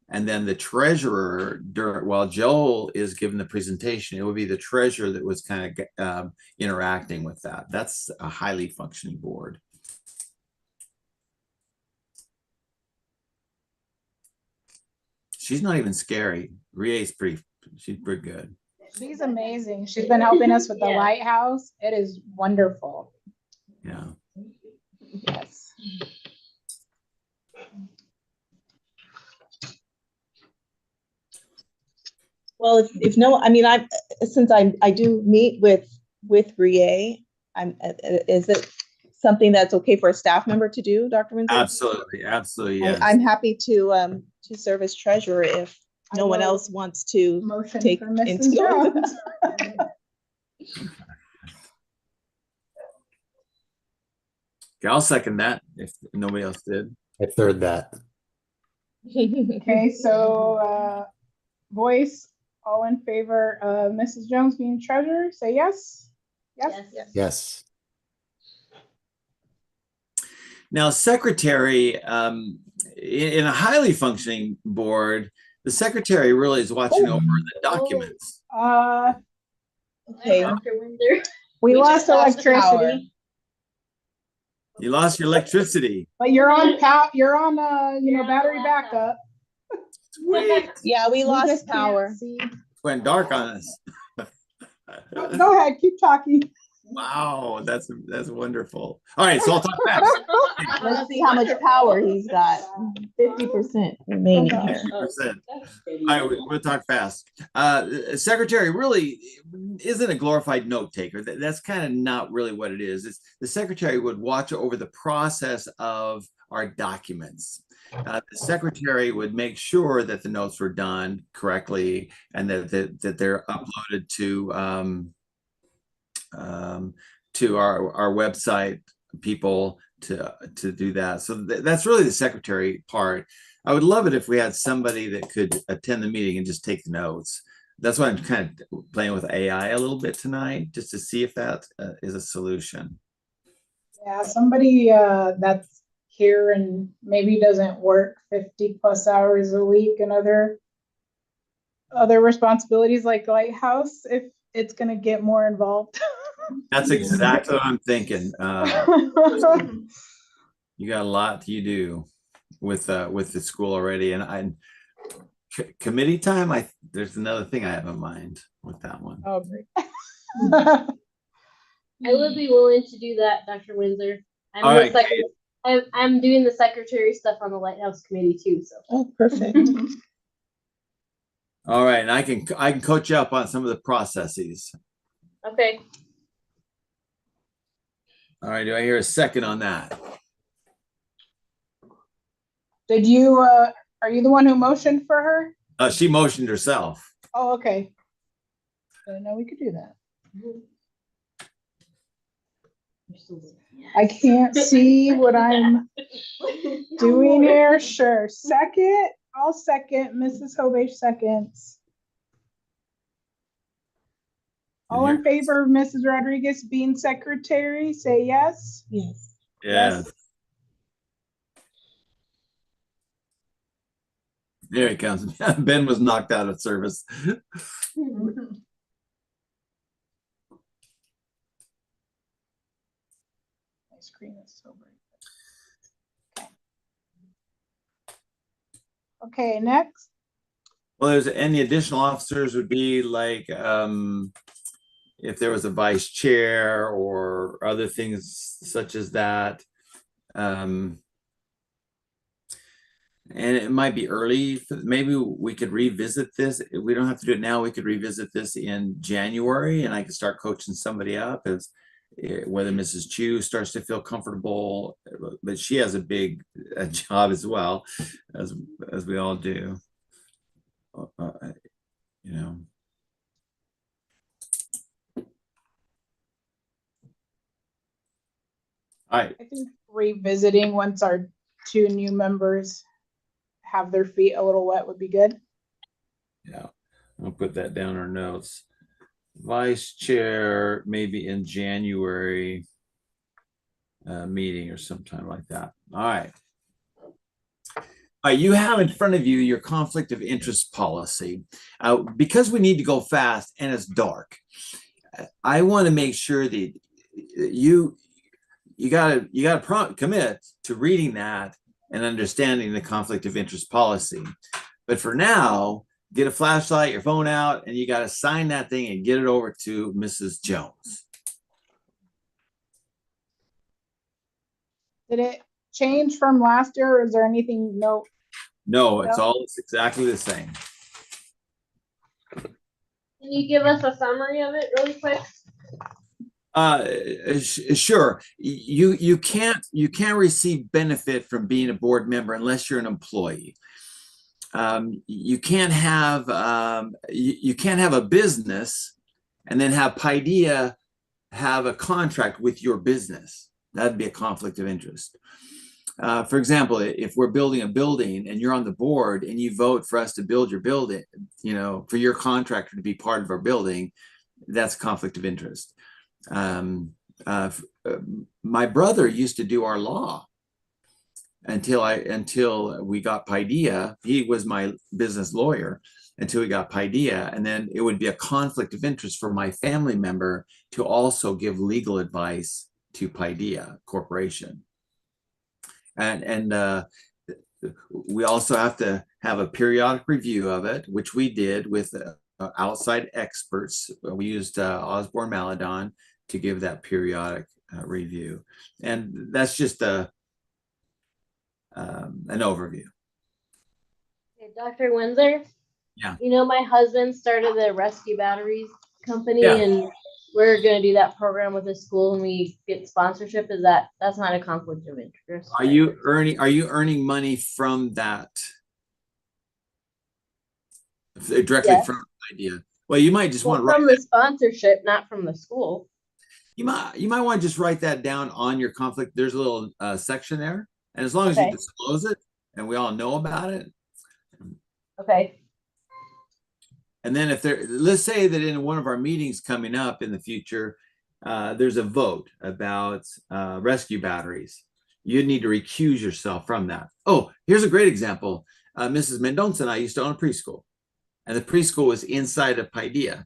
And then the treasurer, while Joel is given the presentation, it would be the treasurer that was kind of interacting with that. That's a highly functioning board. She's not even scary. RIE's she's pretty good. She's amazing. She's been helping us with the lighthouse. It is wonderful. Yeah. Yes. Well, if no, I mean, since I do meet with Rie, is it something that's okay for a staff member to do, Dr. Winsor? Absolutely, absolutely, yes. I'm happy to serve as treasurer if no one will else wants to Motion take for Mrs. into Jones. Okay, I'll second that if nobody else did. I third that. Okay, so voice, all in favor of Mrs. Jones being treasurer, say yes. Yes. Yes. Now, secretary, in a highly functioning board, the secretary really is watching over the documents. Okay. Dr. Winsor. We just lost lost the power. electricity, You lost your electricity. but you're on battery backup. Sweet. Yeah, we We lost just can't power. see. Went dark on us. Go ahead, keep talking. Wow, that's wonderful. All right, so I'll talk fast. Let's see how much power he's got. 50% remaining here. 50%. All right, we'll talk fast. Secretary really isn't a glorified note taker. That's kind of not really what it is. The secretary would watch over the process of our documents. The secretary would make sure that the notes were done correctly and that they're uploaded to our website people to do that. So that's really the secretary part. I would love it if we had somebody that could attend the meeting and just take the notes. That's why I'm kind of playing with AI a little bit tonight, just to see if that is a solution. Yeah, somebody that's here and maybe doesn't work 50+ hours a week and other responsibilities like Lighthouse, if it's going to get more involved. That's exactly what I'm thinking. You got a lot you do with the school already, and committee time. There's another thing I have in mind with that one. Oh, great. I would be willing to do that, Dr. Winsor. All right. I'm doing the secretary stuff on the Lighthouse Committee too. So. Oh, perfect. All right, and I can coach you up on some of the processes. Okay. All right, do I hear a second on that? Did you, are you the one who motioned for her? She motioned herself. Oh, okay. I didn't know we could do that. I can't see what I'm doing here. Sure. Second, I'll second. Mrs. Hovage seconds. All in favor of Mrs. Rodriguez being secretary, say yes. Yes. Yes. There he comes. Ben was knocked out of service. My screen is so bright. Okay, next. Well, there's any additional officers would be like if there was a vice chair or other things such as that. And it might be early. Maybe we could revisit this. We don't have to do it now. We could revisit this in January, and I could start coaching somebody up as whether Mrs. Chew starts to feel comfortable, but she has a big job as well, as we all do. You know. All right. I think revisiting once our 2 new members have their feet a little wet would be good. Yeah, I'll put that down in our notes. Vice chair, maybe in January meeting or sometime like that. All right. You have in front of you your conflict of interest policy. Because we need to go fast and it's dark, I want to make sure that you gotta commit to reading that and understanding the conflict of interest policy. But for now, get a flashlight, your phone out, and you got to sign that thing and get it over to Mrs. Jones. Did it change from last year, or is there anything? No. No, it's exactly the same. And Can you give us a summary of it really quick? Sure. You can't receive benefit from being a board member unless you're an employee. You can't have a business and then have Paideia have a contract with your business. That'd be a conflict of interest. For example, if we're building a building and you're on the board and you vote for us to build your building, for your contractor to be part of our building, that's a conflict of interest. My brother used to do our law until we got Paideia. He was my business lawyer until we got Paideia, and then it would be a conflict of interest for my family member to also give legal advice to Paideia Corporation. And we also have to have a periodic review of it, which we did with outside experts. We used Osborne Maladon to give that periodic review, and that's just an overview. Okay, Dr. Winsor. Yeah. My husband started the rescue batteries company, Yeah. and we're going to do that program with the school, and we get sponsorship. That's not a conflict of interest? Are you earning money from that directly from Paideia? Well, you might just want to from the sponsorship, not from the school. You might want to just write that down on your conflict. There's a little section there, and as long as you disclose it and we all know about it. Okay. And then let's say that in one of our meetings coming up in the future, there's a vote about rescue batteries. You need to recuse yourself from that. Oh, here's a great example. Mrs. Mendonça and I used to own a preschool, and the preschool was inside of Paideia.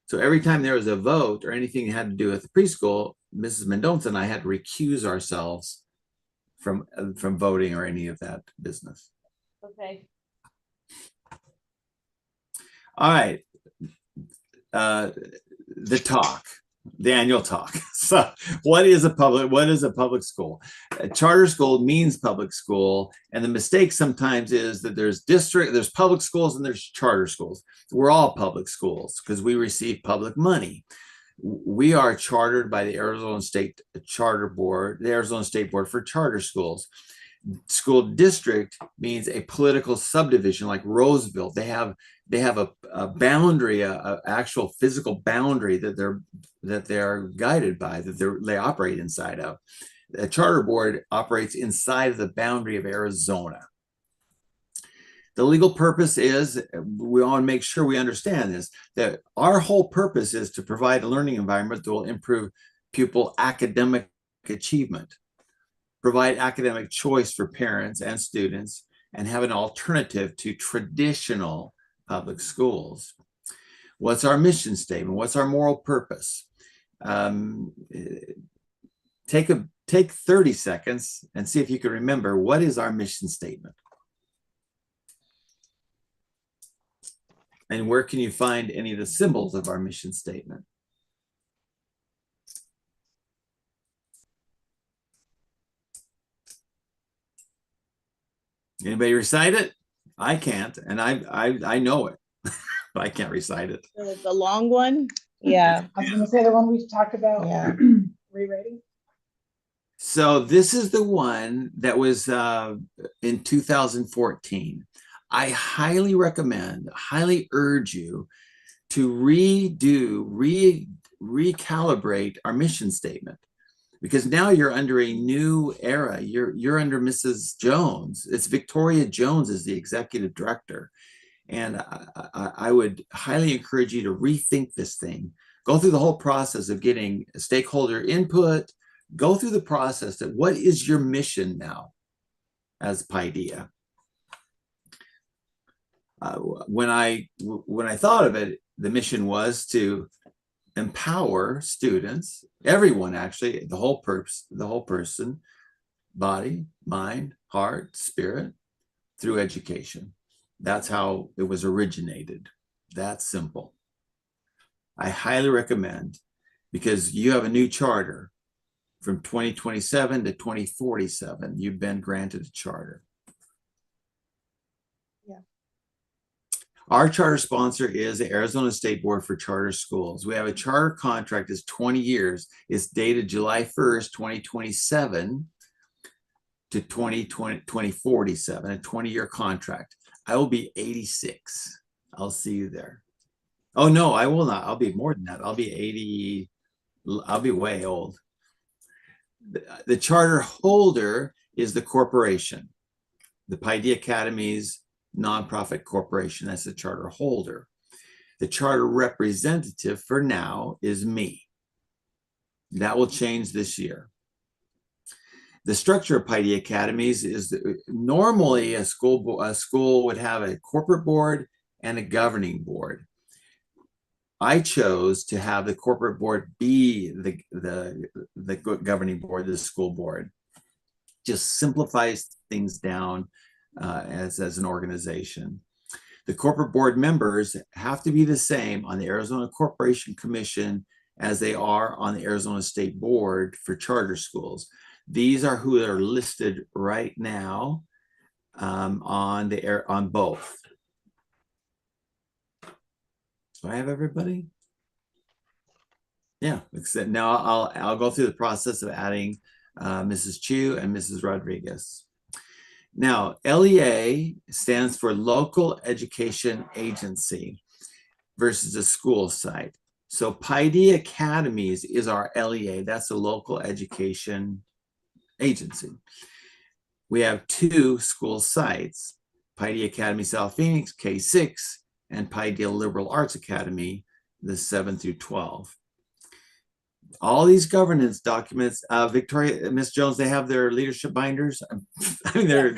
So every time there was a vote or anything that had to do with the preschool, Mrs. Mendonça and I had to recuse ourselves from voting or any of that business. Okay. All right. The annual talk. So what is a public school? A charter school means public school. And the mistake sometimes is that there's public schools and there's charter schools. We're all public schools because we receive public money. We are chartered by the Arizona State Charter Board, the Arizona State Board for Charter Schools. School district means a political subdivision like Roseville. They have a boundary, a actual physical boundary that they're guided by, that they operate inside of. A charter board operates inside of the boundary of Arizona. The legal purpose is, we want to make sure we understand this, that our whole purpose is to provide a learning environment that will improve pupil academic achievement, provide academic choice for parents and students, and have an alternative to traditional public schools. What's our mission statement? What's our moral purpose? Take 30 seconds and see if you can remember, what is our mission statement? And where can you find any of the symbols of our mission statement? Anybody recite it? I can't, and I know it, but I can't recite it. The long one? Yeah. I was going to say the one we talked about. Yeah. Rewriting. So this is the one that was in 2014. I highly recommend, highly urge you to recalibrate our mission statement, because now you're under a new era. You're under Mrs. Jones. It's Victoria Jones is the executive director. And I would highly encourage you to rethink this thing. Go through the whole process of getting stakeholder input. Go through the process of what is your mission now as Paideia. When I thought of it, the mission was to empower students, everyone actually, the whole person, body, mind, heart, spirit, through education. That's how it was originated. That simple. I highly recommend, because you have a new charter from 2027 to 2047. You've been granted a charter. Yeah. Our charter sponsor is the Arizona State Board for Charter Schools. We have a charter contract that's 20 years. It's dated July 1st, 2027 to 2047, a 20-year contract. I will be 86. I'll see you there. Oh, no, I will not. I'll be more than that. I'll be 80. I'll be way old. The charter holder is the corporation, the Paideia Academies nonprofit corporation. That's the charter holder. The charter representative for now is me. That will change this year. The structure of Paideia Academies is normally a school would have a corporate board and a governing board. I chose to have the corporate board be the governing board, the school board. Just simplifies things down as an organization. The corporate board members have to be the same on the Arizona Corporation Commission as they are on the Arizona State Board for charter schools. These are who are listed right now on both. Do I have everybody? Yeah, except now I'll go through the process of adding Mrs. Chew and Mrs. Rodriguez. Now, LEA stands for Local Education Agency versus a school site. So Paideia Academies is our LEA. That's a local education agency. We have 2 school sites, Paideia Academy South Phoenix, K6, and Paideia Liberal Arts Academy, the 7 through 12. All these governance documents, Victoria, Ms. Jones, they have their leadership binders. I mean, they're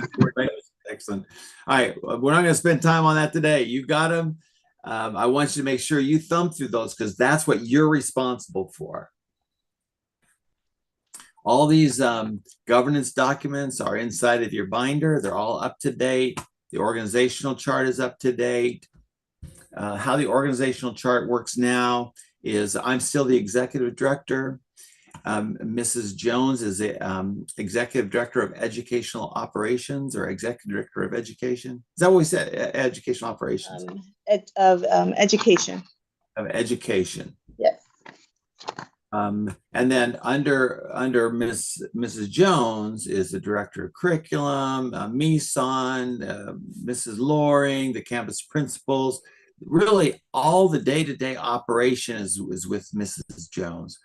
excellent. All right, we're not going to spend time on that today. You got them. I want you to make sure you thumb through those because that's what you're responsible for. All these governance documents are inside of your binder. They're all up to date. The organizational chart is up to date. How the organizational chart works now is I'm still the executive director. Mrs. Jones is the executive director of educational operations or executive director of education. Is that what we said? Educational operations. Education. Of education. Yes. And then under Mrs. Jones is the director of curriculum, Mison, Mrs. Loring, the campus principals. Really, all the day-to-day operation is with Mrs. Jones.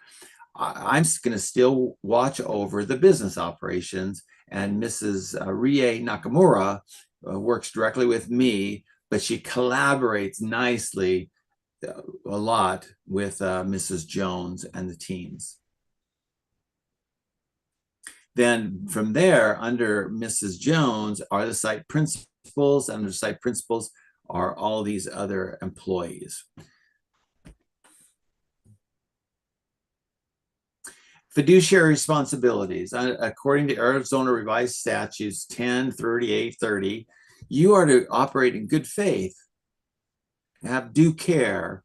I'm going to still watch over the business operations, and Mrs. Rie Nakamura works directly with me, but she collaborates nicely a lot with Mrs. Jones and the teams. Then from there, under Mrs. Jones are the site principals, and under site principals are all these other employees. Fiduciary responsibilities. According to Arizona Revised Statutes 103830, you are to operate in good faith, have due care,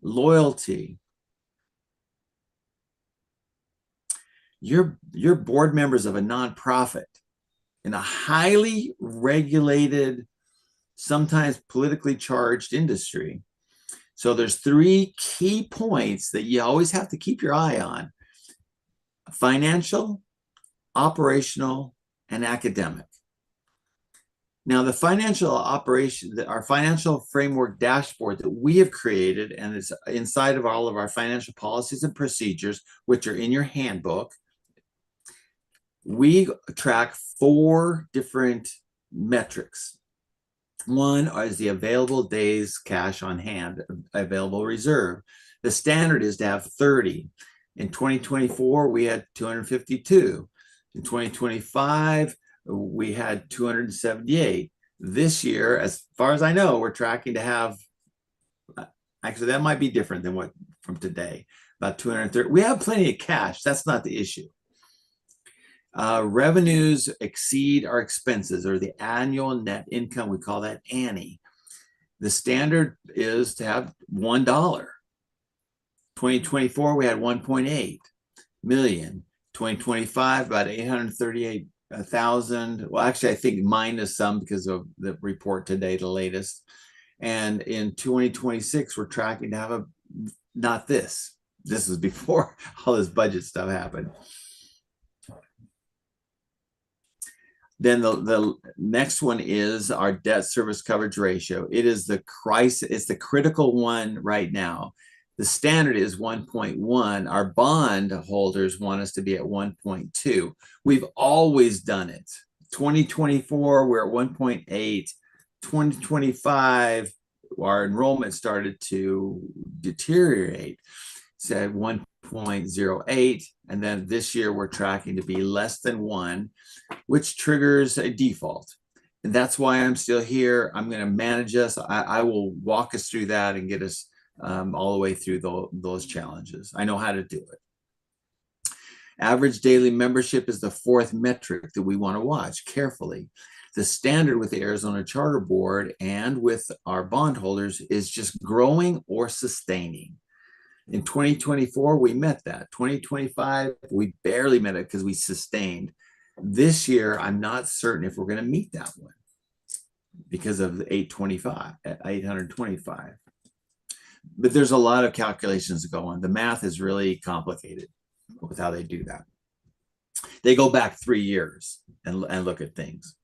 loyalty. You're board members of a nonprofit in a highly regulated, sometimes politically charged industry. So there's 3 key points that you always have to keep your eye on: financial, operational, and academic. Now, the financial operation, our financial framework dashboard that we have created, and it's inside of all of our financial policies and procedures, which are in your handbook, we track 4 different metrics. One is the available days cash on hand, available reserve. The standard is to have 30. In 2024, we had 252. In 2025, we had 278. This year, as far as I know, we're tracking to have, actually, that might be different than what from today, about 230. We have plenty of cash. That's not the issue. Revenues exceed our expenses, or the annual net income. We call that ANNI. The standard is to have $1. 2024, we had 1.8 million. 2025, about 838,000. Well, actually, I think minus some because of the report today, the latest. And in 2026, we're tracking to have not this. This was before all this budget stuff happened. Then the next one is our debt service coverage ratio. It is the crisis, it's the critical one right now. The standard is 1.1. Our bond holders want us to be at 1.2. We've always done it. 2024, we're at 1.8. 2025, our enrollment started to deteriorate. It's at 1.08. And then this year, we're tracking to be less than 1, which triggers a default. And that's why I'm still here. I'm going to manage us. I will walk us through that and get us all the way through those challenges. I know how to do it. Average daily membership is the fourth metric that we want to watch carefully. The standard with the Arizona Charter Board and with our bondholders is just growing or sustaining. In 2024, we met that. 2025, we barely met it because we sustained. This year, I'm not certain if we're going to meet that one because of the 825. But there's a lot of calculations to go on. The math is really complicated with how they do that. They go back 3 years and look at things.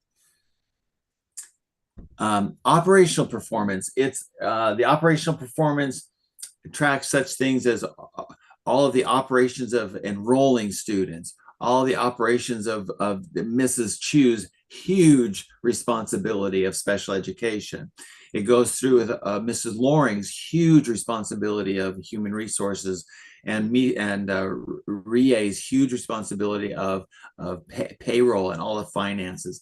Operational performance. It's the operational performance tracks such things as all of the operations of enrolling students, all the operations of Mrs. Chew's huge responsibility of special education. It goes through with Mrs. Loring's huge responsibility of human resources, and Rie's huge responsibility of payroll and all the finances,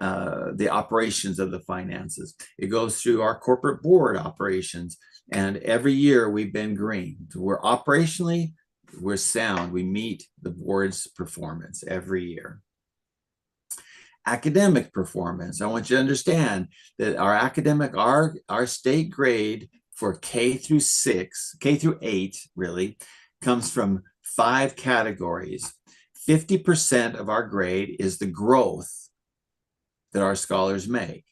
the operations of the finances. It goes through our corporate board operations, and every year we've been green. We're operationally, we're sound. We meet the board's performance every year. Academic performance. I want you to understand that our academic, our state grade for K through 8 really comes from 5 categories. 50% of our grade is the growth that our scholars make.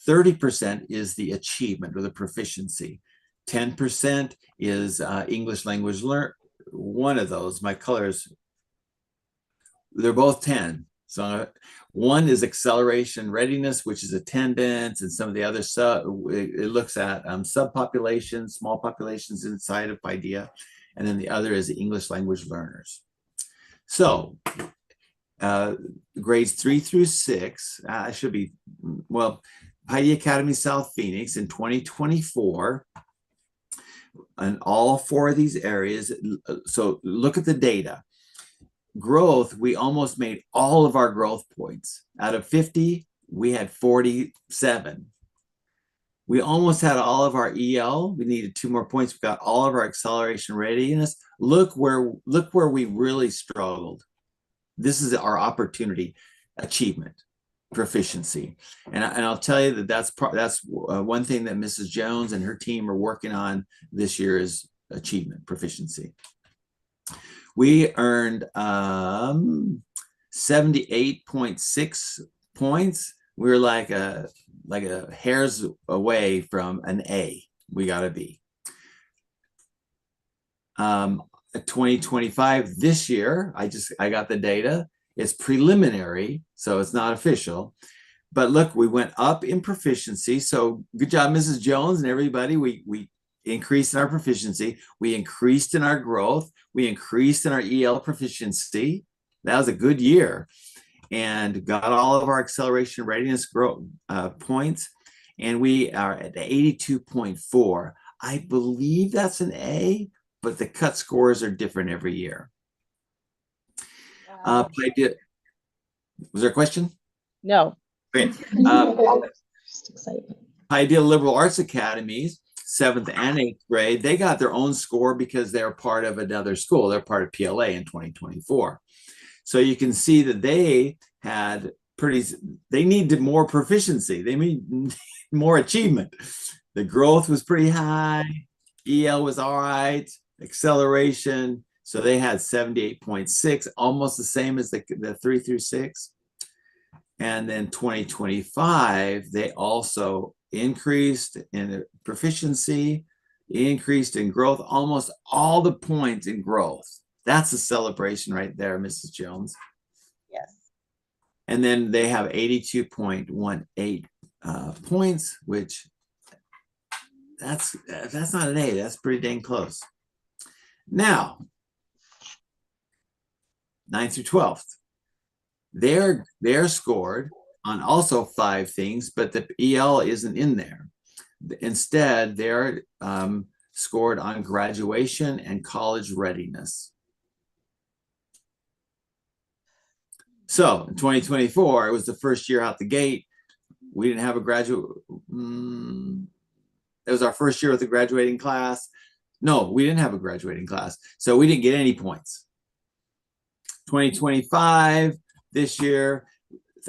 30% is the achievement or the proficiency. 10% is English language learn. One of those, my colors, they're both 10. So one is acceleration readiness, which is attendance, and some of the other it looks at subpopulations, small populations inside of Paideia, and then the other is English language learners. So grades 3 through 6 should be, well, Paideia Academy South Phoenix in 2024, and all 4 of these areas. So look at the data. Growth, we almost made all of our growth points. Out of 50, we had 47. We almost had all of our EL. We needed 2 more points. We got all of our acceleration readiness. Look where we really struggled. This is our opportunity, achievement, proficiency. And I'll tell you that's one thing that Mrs. Jones and her team are working on this year is achievement, proficiency. We earned 78.6 points. We were like a hair's away from an A. We got a B. 2025 this year, I got the data. It's preliminary, so it's not official. But look, we went up in proficiency. So good job, Mrs. Jones and everybody. We increased in our proficiency. We increased in our growth. We increased in our EL proficiency. That was a good year. And got all of our acceleration readiness growth points. And we are at 82.4. I believe that's an A, but the cut scores are different every year. Was there a question? No. Great. Just excitement. Paideia Liberal Arts Academies, 7th and 8th grade, they got their own score because they're part of another school. They're part of PLA in 2024. So you can see that they had they needed more proficiency. They need more achievement. The growth was pretty high. EL was all right. Acceleration. So they had 78.6, almost the same as the 3 through 6. And then 2025, they also increased in proficiency, increased in growth, almost all the points in growth. That's a celebration right there, Mrs. Jones. Yes. And then they have 82.18 points, which that's not an A, that's pretty dang close. Now, 9th through 12th, they're scored on also 5 things, but the EL isn't in there. Instead, they're scored on graduation and college readiness. So in 2024, it was the first year out the gate. We didn't have a graduate. It was our first year with a graduating class. No, we didn't have a graduating class. So we didn't get any points. 2025, this year,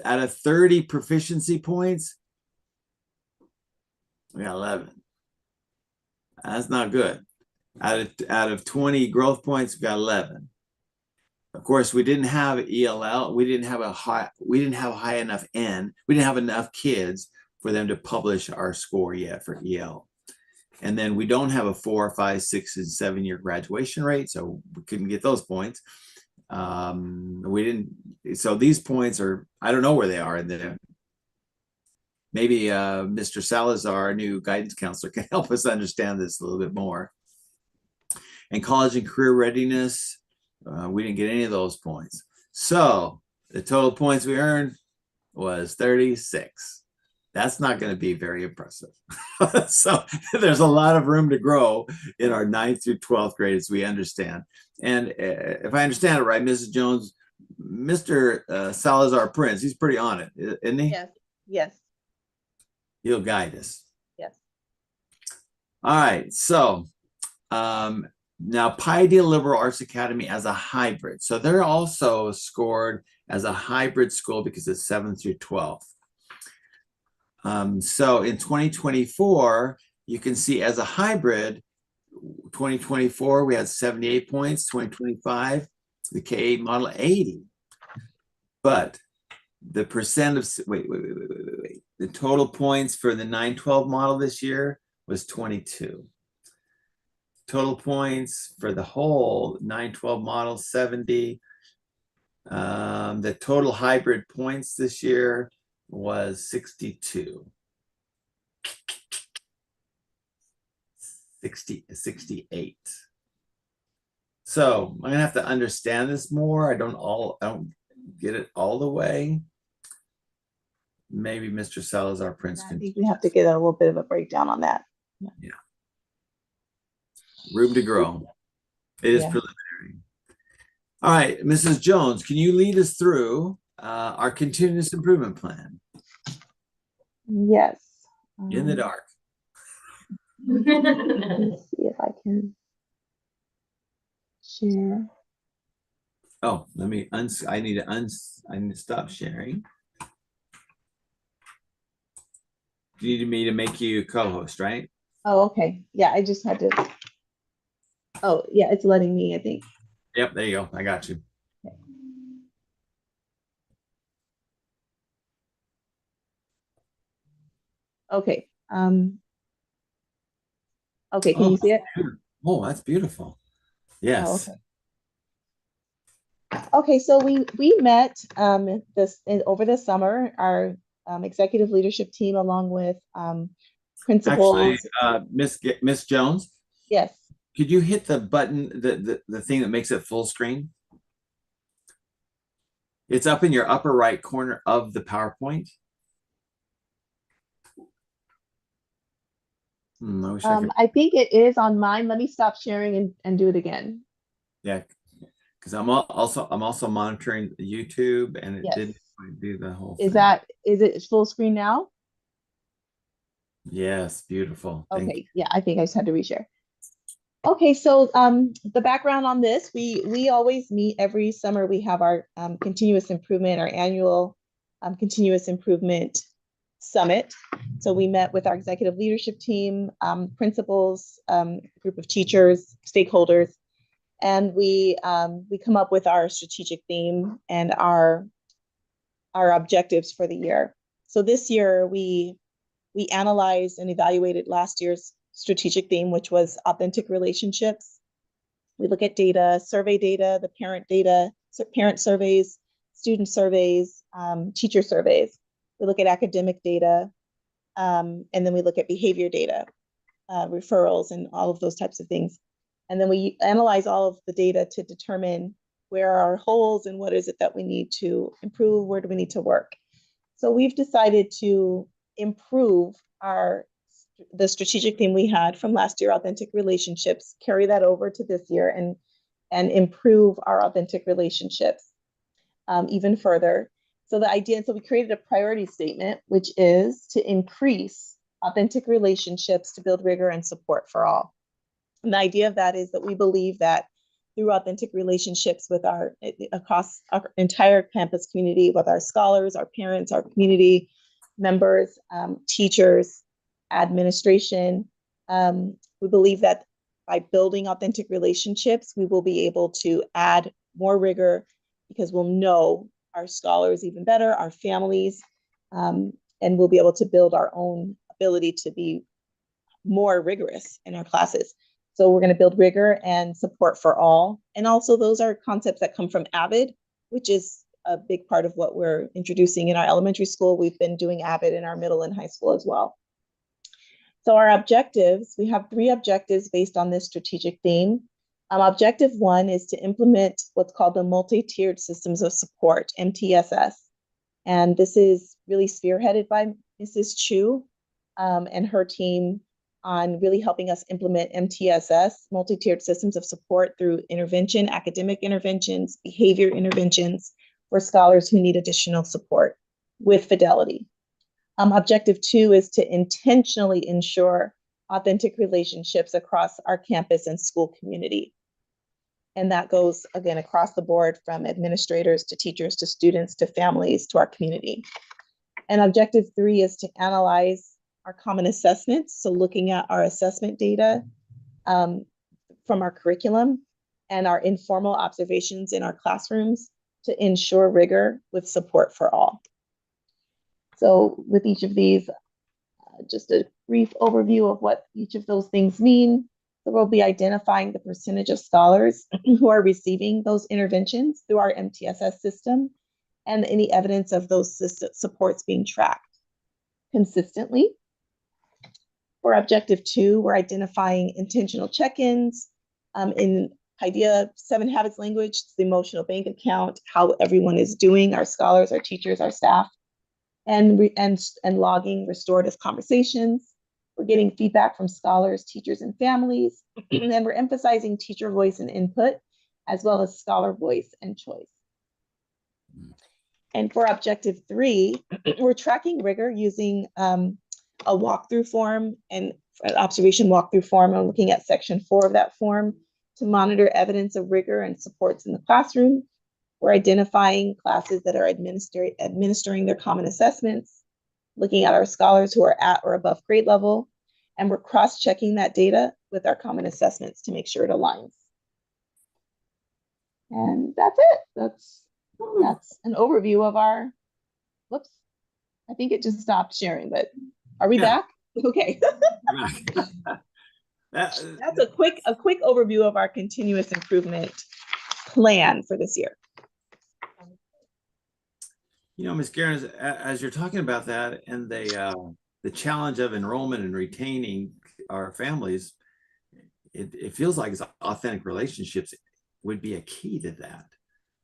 out of 30 proficiency points, we got 11. That's not good. Out of 20 growth points, we got 11. Of course, we didn't have ELL. We didn't have a high enough N. We didn't have enough kids for them to publish our score yet for EL. And then we don't have a 4, 5, 6, and 7 year graduation rate, so we couldn't get those points. We didn't. So these points are, I don't know where they are in there. Maybe Mr. Salazar, our new guidance counselor, can help us understand this a little bit more. And college and career readiness, we didn't get any of those points. So the total points we earned was 36. That's not going to be very impressive. So there's a lot of room to grow in our 9th through 12th grades, we understand. And if I understand it right, Mrs. Jones, Mr. Salazar Prince, he's pretty on it, isn't he? Yes. Yes. He'll guide us. Yes. All right. So now Paideia Liberal Arts Academy as a hybrid. So they're also scored as a hybrid school because it's 7th through 12th. So in 2024, you can see as a hybrid, 2024, we had 78 points, 2025, the K8 model 80. But the percent of, wait. The total points for the 912 model this year was 22. Total points for the whole 912 model, 70. The total hybrid points this year was 62. 68. So I'm gonna have to understand this more. I don't get it all the way. Maybe Mr. Salazar Prince I can. think we have to get a little bit of a breakdown on that. Yeah. Room to grow. It is Yeah. preliminary. All right, Mrs. Jones, can you lead us through our continuous improvement plan? Yes. In the dark. Let's see if I can share. Oh, let me I need to stop sharing. You needed me to make you co-host, right? Oh, okay. Yeah, I just had to. Oh, yeah, it's letting me, I think. Yep, there you go. I got you. Okay. Okay, can you see it? Oh, that's beautiful. Yes. Okay, so we met over the summer, our executive leadership team, along with principals. Actually, Miss Jones, Yes. could you hit the button, the thing that makes it full screen? It's up in your upper right corner of the PowerPoint. I think it is on mine. Let me stop sharing and do it again. Yeah, because I'm also monitoring YouTube, and it Yes. didn't do the whole Is thing. is it full screen now? Yes, beautiful. Thank you. Okay, yeah, I think I just had to reshare. Okay, so the background on this, we always meet every summer. We have our continuous improvement, our annual continuous improvement summit. So we met with our executive leadership team, principals, group of teachers, stakeholders, and we come up with our strategic theme and our objectives for the year. So this year we We analyzed and evaluated last year's strategic theme, which was authentic relationships. We look at data, survey data, the parent surveys, student surveys, teacher surveys. We look at academic data, and then we look at behavior data, referrals, and all of those types of things. And then we analyze all of the data to determine where are our holes and what is it that we need to improve, where do we need to work. So we've decided to improve the strategic theme we had from last year, authentic relationships, carry that over to this year and improve our authentic relationships even further. So the idea, so we created a priority statement, which is to increase authentic relationships to build rigor and support for all. And the idea of that is that we believe that through authentic relationships with across our entire campus community, with our scholars, our parents, our community members, teachers, administration, we believe that by building authentic relationships, we will be able to add more rigor because we'll know our scholars even better, our families, and we'll be able to build our own ability to be more rigorous in our classes. So we're going to build rigor and support for all. And also those are concepts that come from AVID, which is a big part of what we're introducing in our elementary school. We've been doing AVID in our middle and high school as well. So our objectives, we have 3 objectives based on this strategic theme. Objective 1 is to implement what's called the multi-tiered systems of support, MTSS. And this is really spearheaded by Mrs. Chew and her team on really helping us implement MTSS, multi-tiered systems of support through intervention, academic interventions, behavior interventions for scholars who need additional support with fidelity. Objective 2 is to intentionally ensure authentic relationships across our campus and school community. And that goes, again, across the board from administrators to teachers to students to families to our community. And objective 3 is to analyze our common assessments. So looking at our assessment data from our curriculum and our informal observations in our classrooms to ensure rigor with support for all. So with each of these, just a brief overview of what each of those things mean. So we'll be identifying the percentage of scholars who are receiving those interventions through our MTSS system and any evidence of those supports being tracked consistently. For objective 2, we're identifying intentional check-ins in Paideia 7 Habits language, the emotional bank account, how everyone is doing, our scholars, our teachers, our staff, and logging restorative conversations. We're getting feedback from scholars, teachers, and families, and we're emphasizing teacher voice and input, as well as scholar voice and choice. And for objective 3, we're tracking rigor using a walkthrough form and an observation walkthrough form. I'm looking at section 4 of that form to monitor evidence of rigor and supports in the classroom. We're identifying classes that are administering their common assessments, looking at our scholars who are at or above grade level, and we're cross-checking that data with our common assessments to make sure it aligns. And that's it. That's an overview of our, whoops, I think it just stopped sharing, but are we back? Okay. That's a quick overview of our continuous improvement plan for this year. You know, Ms. Guerin, as you're talking about that and the challenge of enrollment and retaining our families, it feels like authentic relationships would be a key to that.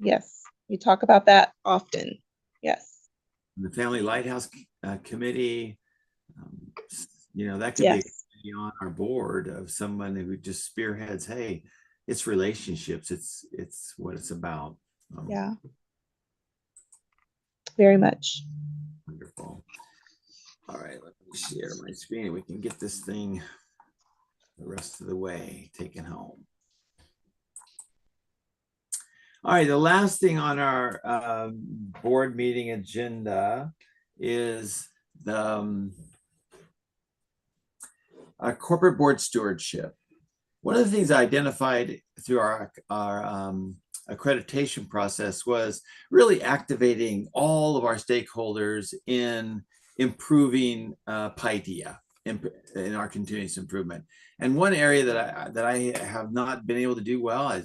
Yes, we talk about that often. Yes. The Family Lighthouse Committee, you know, that could be on our board of someone who just spearheads, hey, it's relationships, it's what it's about. Yeah. Very much. Wonderful. All right, let me share my screen. We can get this thing the rest of the way taken home. All right, the last thing on our board meeting agenda is the corporate board stewardship. One of the things I identified through our accreditation process was really activating all of our stakeholders in improving Paideia in our continuous improvement. And one area that I have not been able to do well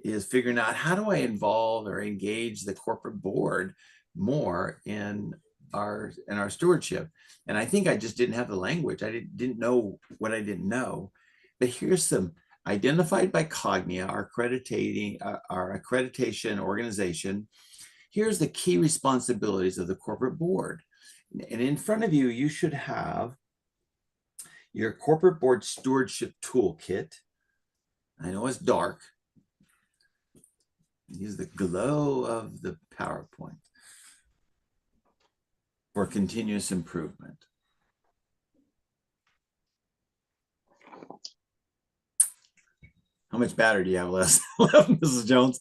is figuring out how do I involve or engage the corporate board more in our stewardship. And I think I just didn't have the language. I didn't know what I didn't know. But here's some identified by Cognia, our accreditation organization. Here's the key responsibilities of the corporate board. And in front of you, you should have your corporate board stewardship toolkit. I know it's dark. Use the glow of the PowerPoint for continuous improvement. How much battery do you have left, Mrs. Jones?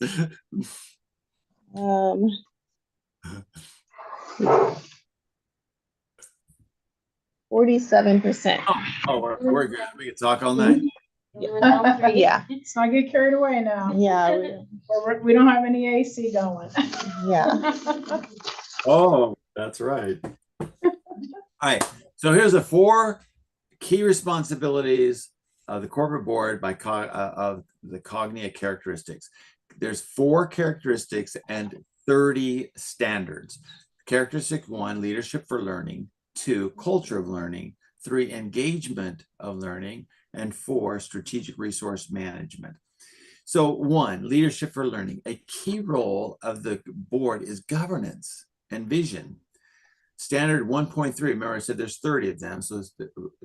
47%. Oh, we're good. We can talk all night. Yeah. Let's not get carried away now. Yeah. We don't have any AC going. Yeah. Oh, that's right. All right. So here's the 4 key responsibilities of the corporate board of the Cognia characteristics. There's 4 characteristics and 30 standards. Characteristic 1, leadership for learning. 2, culture of learning. 3, engagement of learning. And 4, strategic resource management. So 1, leadership for learning. A key role of the board is governance and vision. Standard 1.3, remember I said there's 30 of them. So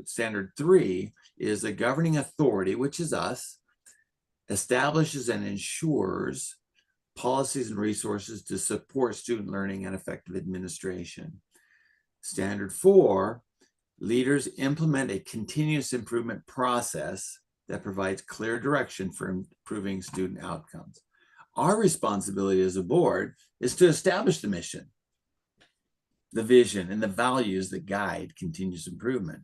standard 3 is the governing authority, which is us, establishes and ensures policies and resources to support student learning and effective administration. Standard 4, leaders implement a continuous improvement process that provides clear direction for improving student outcomes. Our responsibility as a board is to establish the mission, the vision, and the values that guide continuous improvement.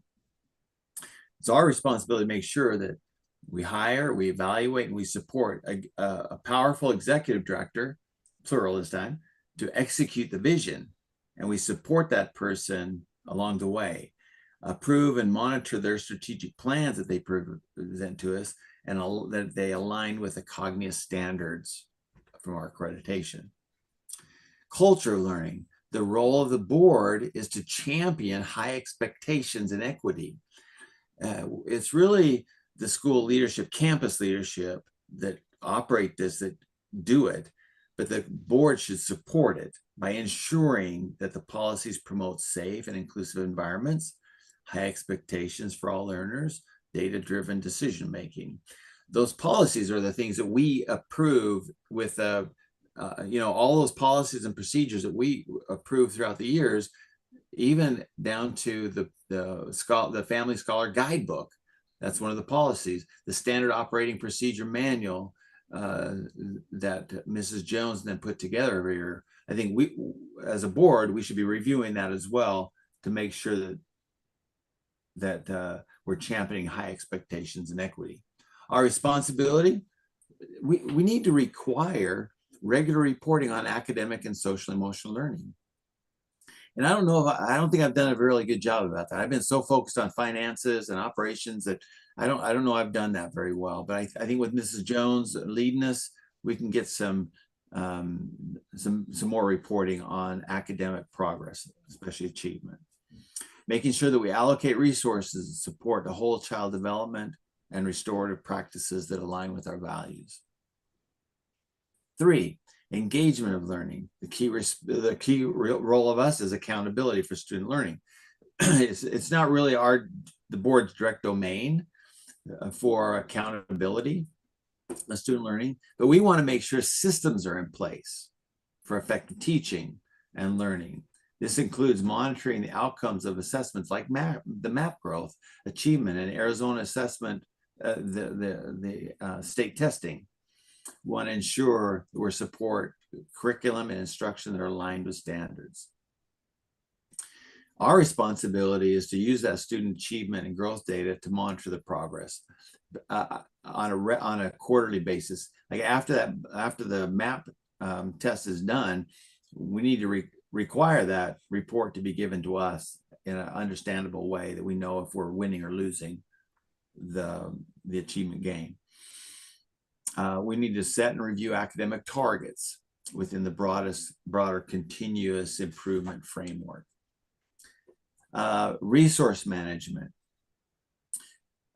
It's our responsibility to make sure that we hire, we evaluate, and we support a powerful executive director, plural this time, to execute the vision. And we support that person along the way, approve and monitor their strategic plans that they present to us, and that they align with the Cognia standards from our accreditation. Culture of learning. The role of the board is to champion high expectations and equity. It's really the school leadership, campus leadership that operate this, that do it, but the board should support it by ensuring that the policies promote safe and inclusive environments, high expectations for all learners, data-driven decision-making. Those policies are the things that we approve with all those policies and procedures that we approve throughout the years, even down to the Family Scholar Guidebook. That's one of the policies. The Standard Operating Procedure Manual that Mrs. Jones then put together every year. I think we, as a board, we should be reviewing that as well to make sure that we're championing high expectations and equity. Our responsibility, we need to require regular reporting on academic and social emotional learning. And I don't think I've done a really good job about that. I've been so focused on finances and operations that I don't know I've done that very well. But I think with Mrs. Jones leading us, we can get some more reporting on academic progress, especially achievement. Making sure that we allocate resources to support the whole child development and restorative practices that align with our values. 3, engagement of learning. The key role of us is accountability for student learning. It's not really the board's direct domain for accountability of student learning, but we want to make sure systems are in place for effective teaching and learning. This includes monitoring the outcomes of assessments like the MAP growth, achievement, and Arizona assessment, the state testing. We want to ensure that we support curriculum and instruction that are aligned with standards. Our responsibility is to use that student achievement and growth data to monitor the progress on a quarterly basis. Like after the MAP test is done, we need to require that report to be given to us in an understandable way that we know if we're winning or losing the achievement gain. We need to set and review academic targets within the broader continuous improvement framework. Resource management.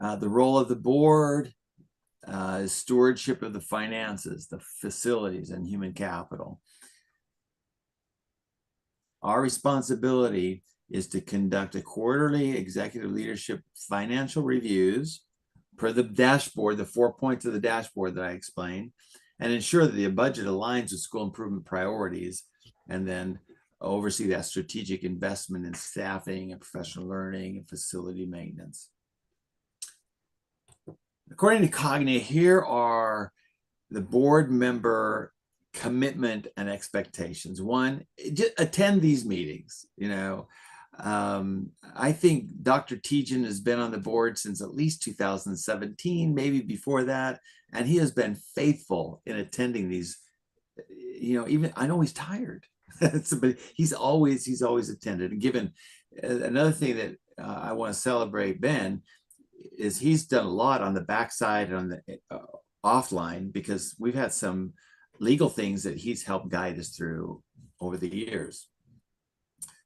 The role of the board is stewardship of the finances, the facilities, and human capital. Our responsibility is to conduct a quarterly executive leadership financial reviews per the dashboard, the 4 points of the dashboard that I explained, and ensure that the budget aligns with school improvement priorities, and then oversee that strategic investment in staffing and professional learning and facility maintenance. According to Cognia, here are the board member commitment and expectations. One, just attend these meetings. You know, I think Dr. Tejan has been on the board since at least 2017, maybe before that, and he has been faithful in attending these. You know, even I know he's tired, but he's always attended. And given another thing that I want to celebrate Ben is he's done a lot on the backside and on the offline, because we've had some legal things that he's helped guide us through over the years.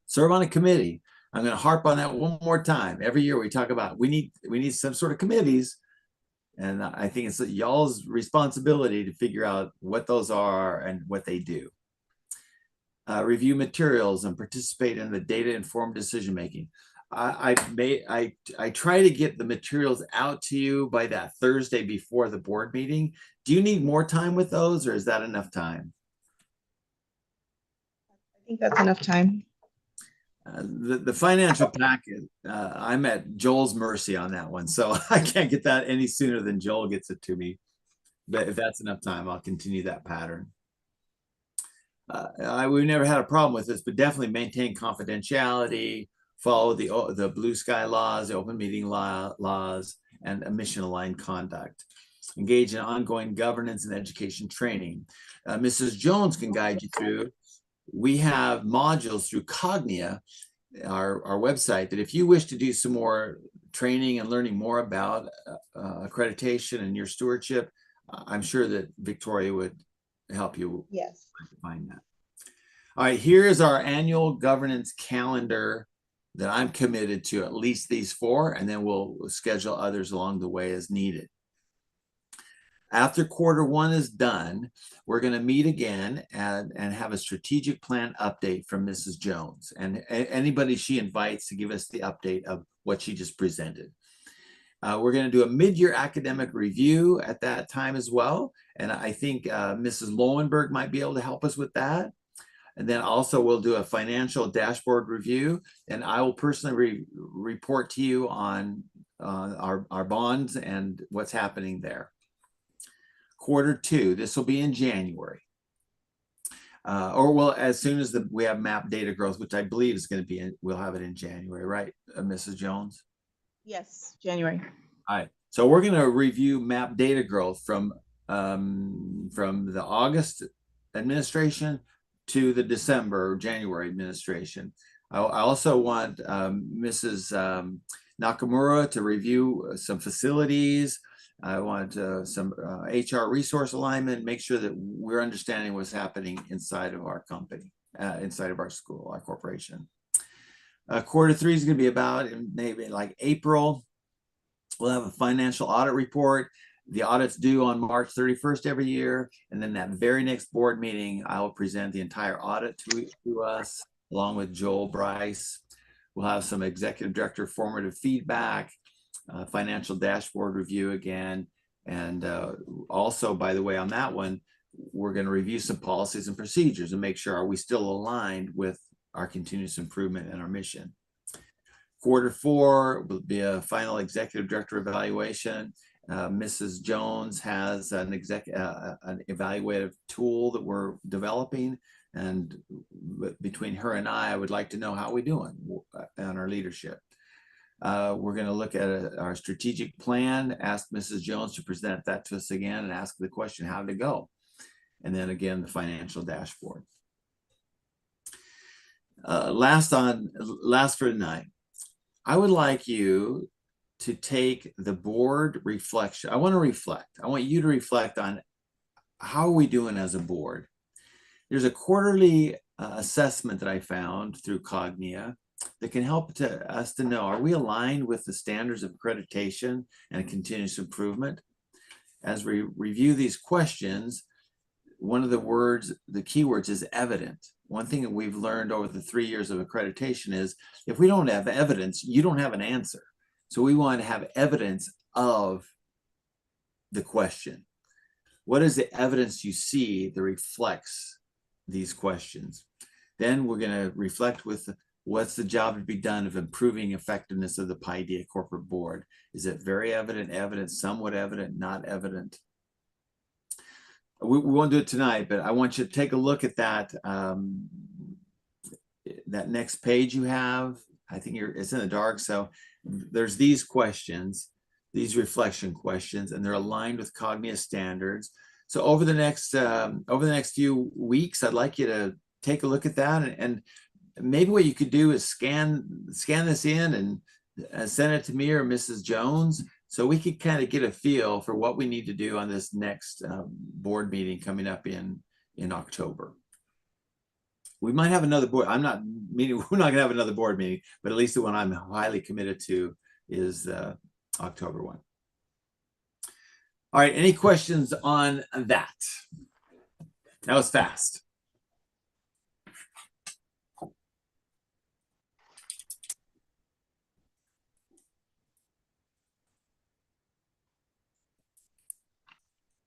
Serve on a committee. I'm going to harp on that one more time. Every year we talk about we need some sort of committees, and I think it's y'all's responsibility to figure out what those are and what they do. Review materials and participate in the data-informed decision-making. I try to get the materials out to you by that Thursday before the board meeting. Do you need more time with those, or is that enough time? I think that's enough time. The financial packet, I'm at Joel's mercy on that one, so I can't get that any sooner than Joel gets it to me. But if that's enough time, I'll continue that pattern. We've never had a problem with this, but definitely maintain confidentiality, follow the blue sky laws, the open meeting laws, and mission aligned conduct. Engage in ongoing governance and education training. Mrs. Jones can guide you through. We have modules through Cognia, our website, that if you wish to do some more training and learning more about accreditation and your stewardship, I'm sure that Victoria would help you find that. All right, here's our annual governance calendar that I'm committed to at least these 4, and then we'll schedule others along the way as needed. After Q1 is done, we're going to meet again and have a strategic plan update from Mrs. Jones and anybody she invites to give us the update of what she just presented. We're going to do a mid-year academic review at that time as well. And I think Mrs. Lowenberg might be able to help us with that. And then also we'll do a financial dashboard review, and I will personally report to you on our bonds and what's happening there. Q2, this will be in January. Or well, as soon as we have map data growth, which I believe is going to be we'll have it in January, right, Mrs. Jones? Yes, January. All right. So we're going to review map data growth from the August administration to the December or January administration. I also want Mrs. Nakamura to review some facilities. I want some HR resource alignment, make sure that we're understanding what's happening inside of our company, inside of our school, our corporation. Q3 is going to be about maybe like April. We'll have a financial audit report. The audit's due on March 31st every year. And then that very next board meeting, I will present the entire audit to us, along with Joel Brice. We'll have some executive director formative feedback, financial dashboard review again. And also, by the way, on that one, we're going to review some policies and procedures and make sure, are we still aligned with our continuous improvement and our mission. Q4 will be a final executive director evaluation. Mrs. Jones has an evaluative tool that we're developing, and between her and I would like to know how we're doing on our leadership. We're going to look at our strategic plan, ask Mrs. Jones to present that to us again, and ask the question, how did it go? And then again, the financial dashboard. last for tonight, I would like you to take the board reflection. I want to reflect. I want you to reflect on how are we doing as a board. There's a quarterly assessment that I found through Cognia that can help us to know, are we aligned with the standards of accreditation and continuous improvement? As we review these questions, one of the keywords is evident. One thing that we've learned over the 3 years of accreditation is if we don't have evidence, you don't have an answer. So we want to have evidence of the question. What is the evidence you see that reflects these questions? Then we're going to reflect with what's the job to be done of improving effectiveness of the Paideia corporate board. Is it very evident, somewhat evident, not evident? We won't do it tonight, but I want you to take a look at that that next page you have. I think it's in the dark. So there's these questions, these reflection questions, and they're aligned with Cognia standards. So over the next few weeks, I'd like you to take a look at that, and maybe what you could do is scan this in and send it to me or Mrs. Jones, so we could kind of get a feel for what we need to do on this next board meeting coming up in October. We might have another board. We're not going to have another board meeting, but at least the one I'm highly committed to is October 1. All right, any questions on that? That was fast.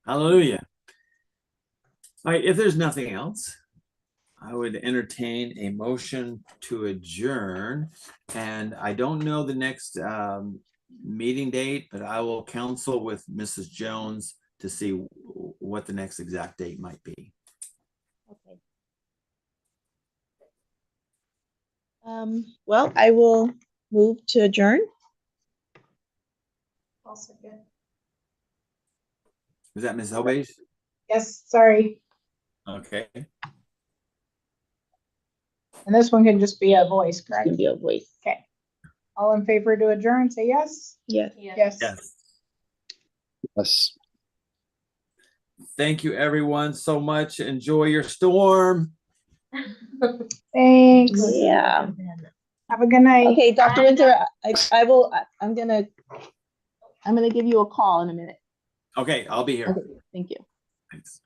Hallelujah. All right, if there's nothing else, I would entertain a motion to adjourn. And I don't know the next meeting date, but I will counsel with Mrs. Jones to see what the next exact date might be. Okay. Well, I will move to adjourn. Also good. Was that Ms. Helbage? Yes, sorry. Okay. And this one can just be a voice, correct? Can be a voice. Okay. All in favor to adjourn, say yes. Yes. Yes. Yes. Yes. Thank you, everyone, so much. Enjoy your storm. Thanks. Yeah. Have a good night. Okay, Dr. Winsor, I'm gonna give you a call in a minute. Okay, I'll be here. Okay, thank you. Thanks.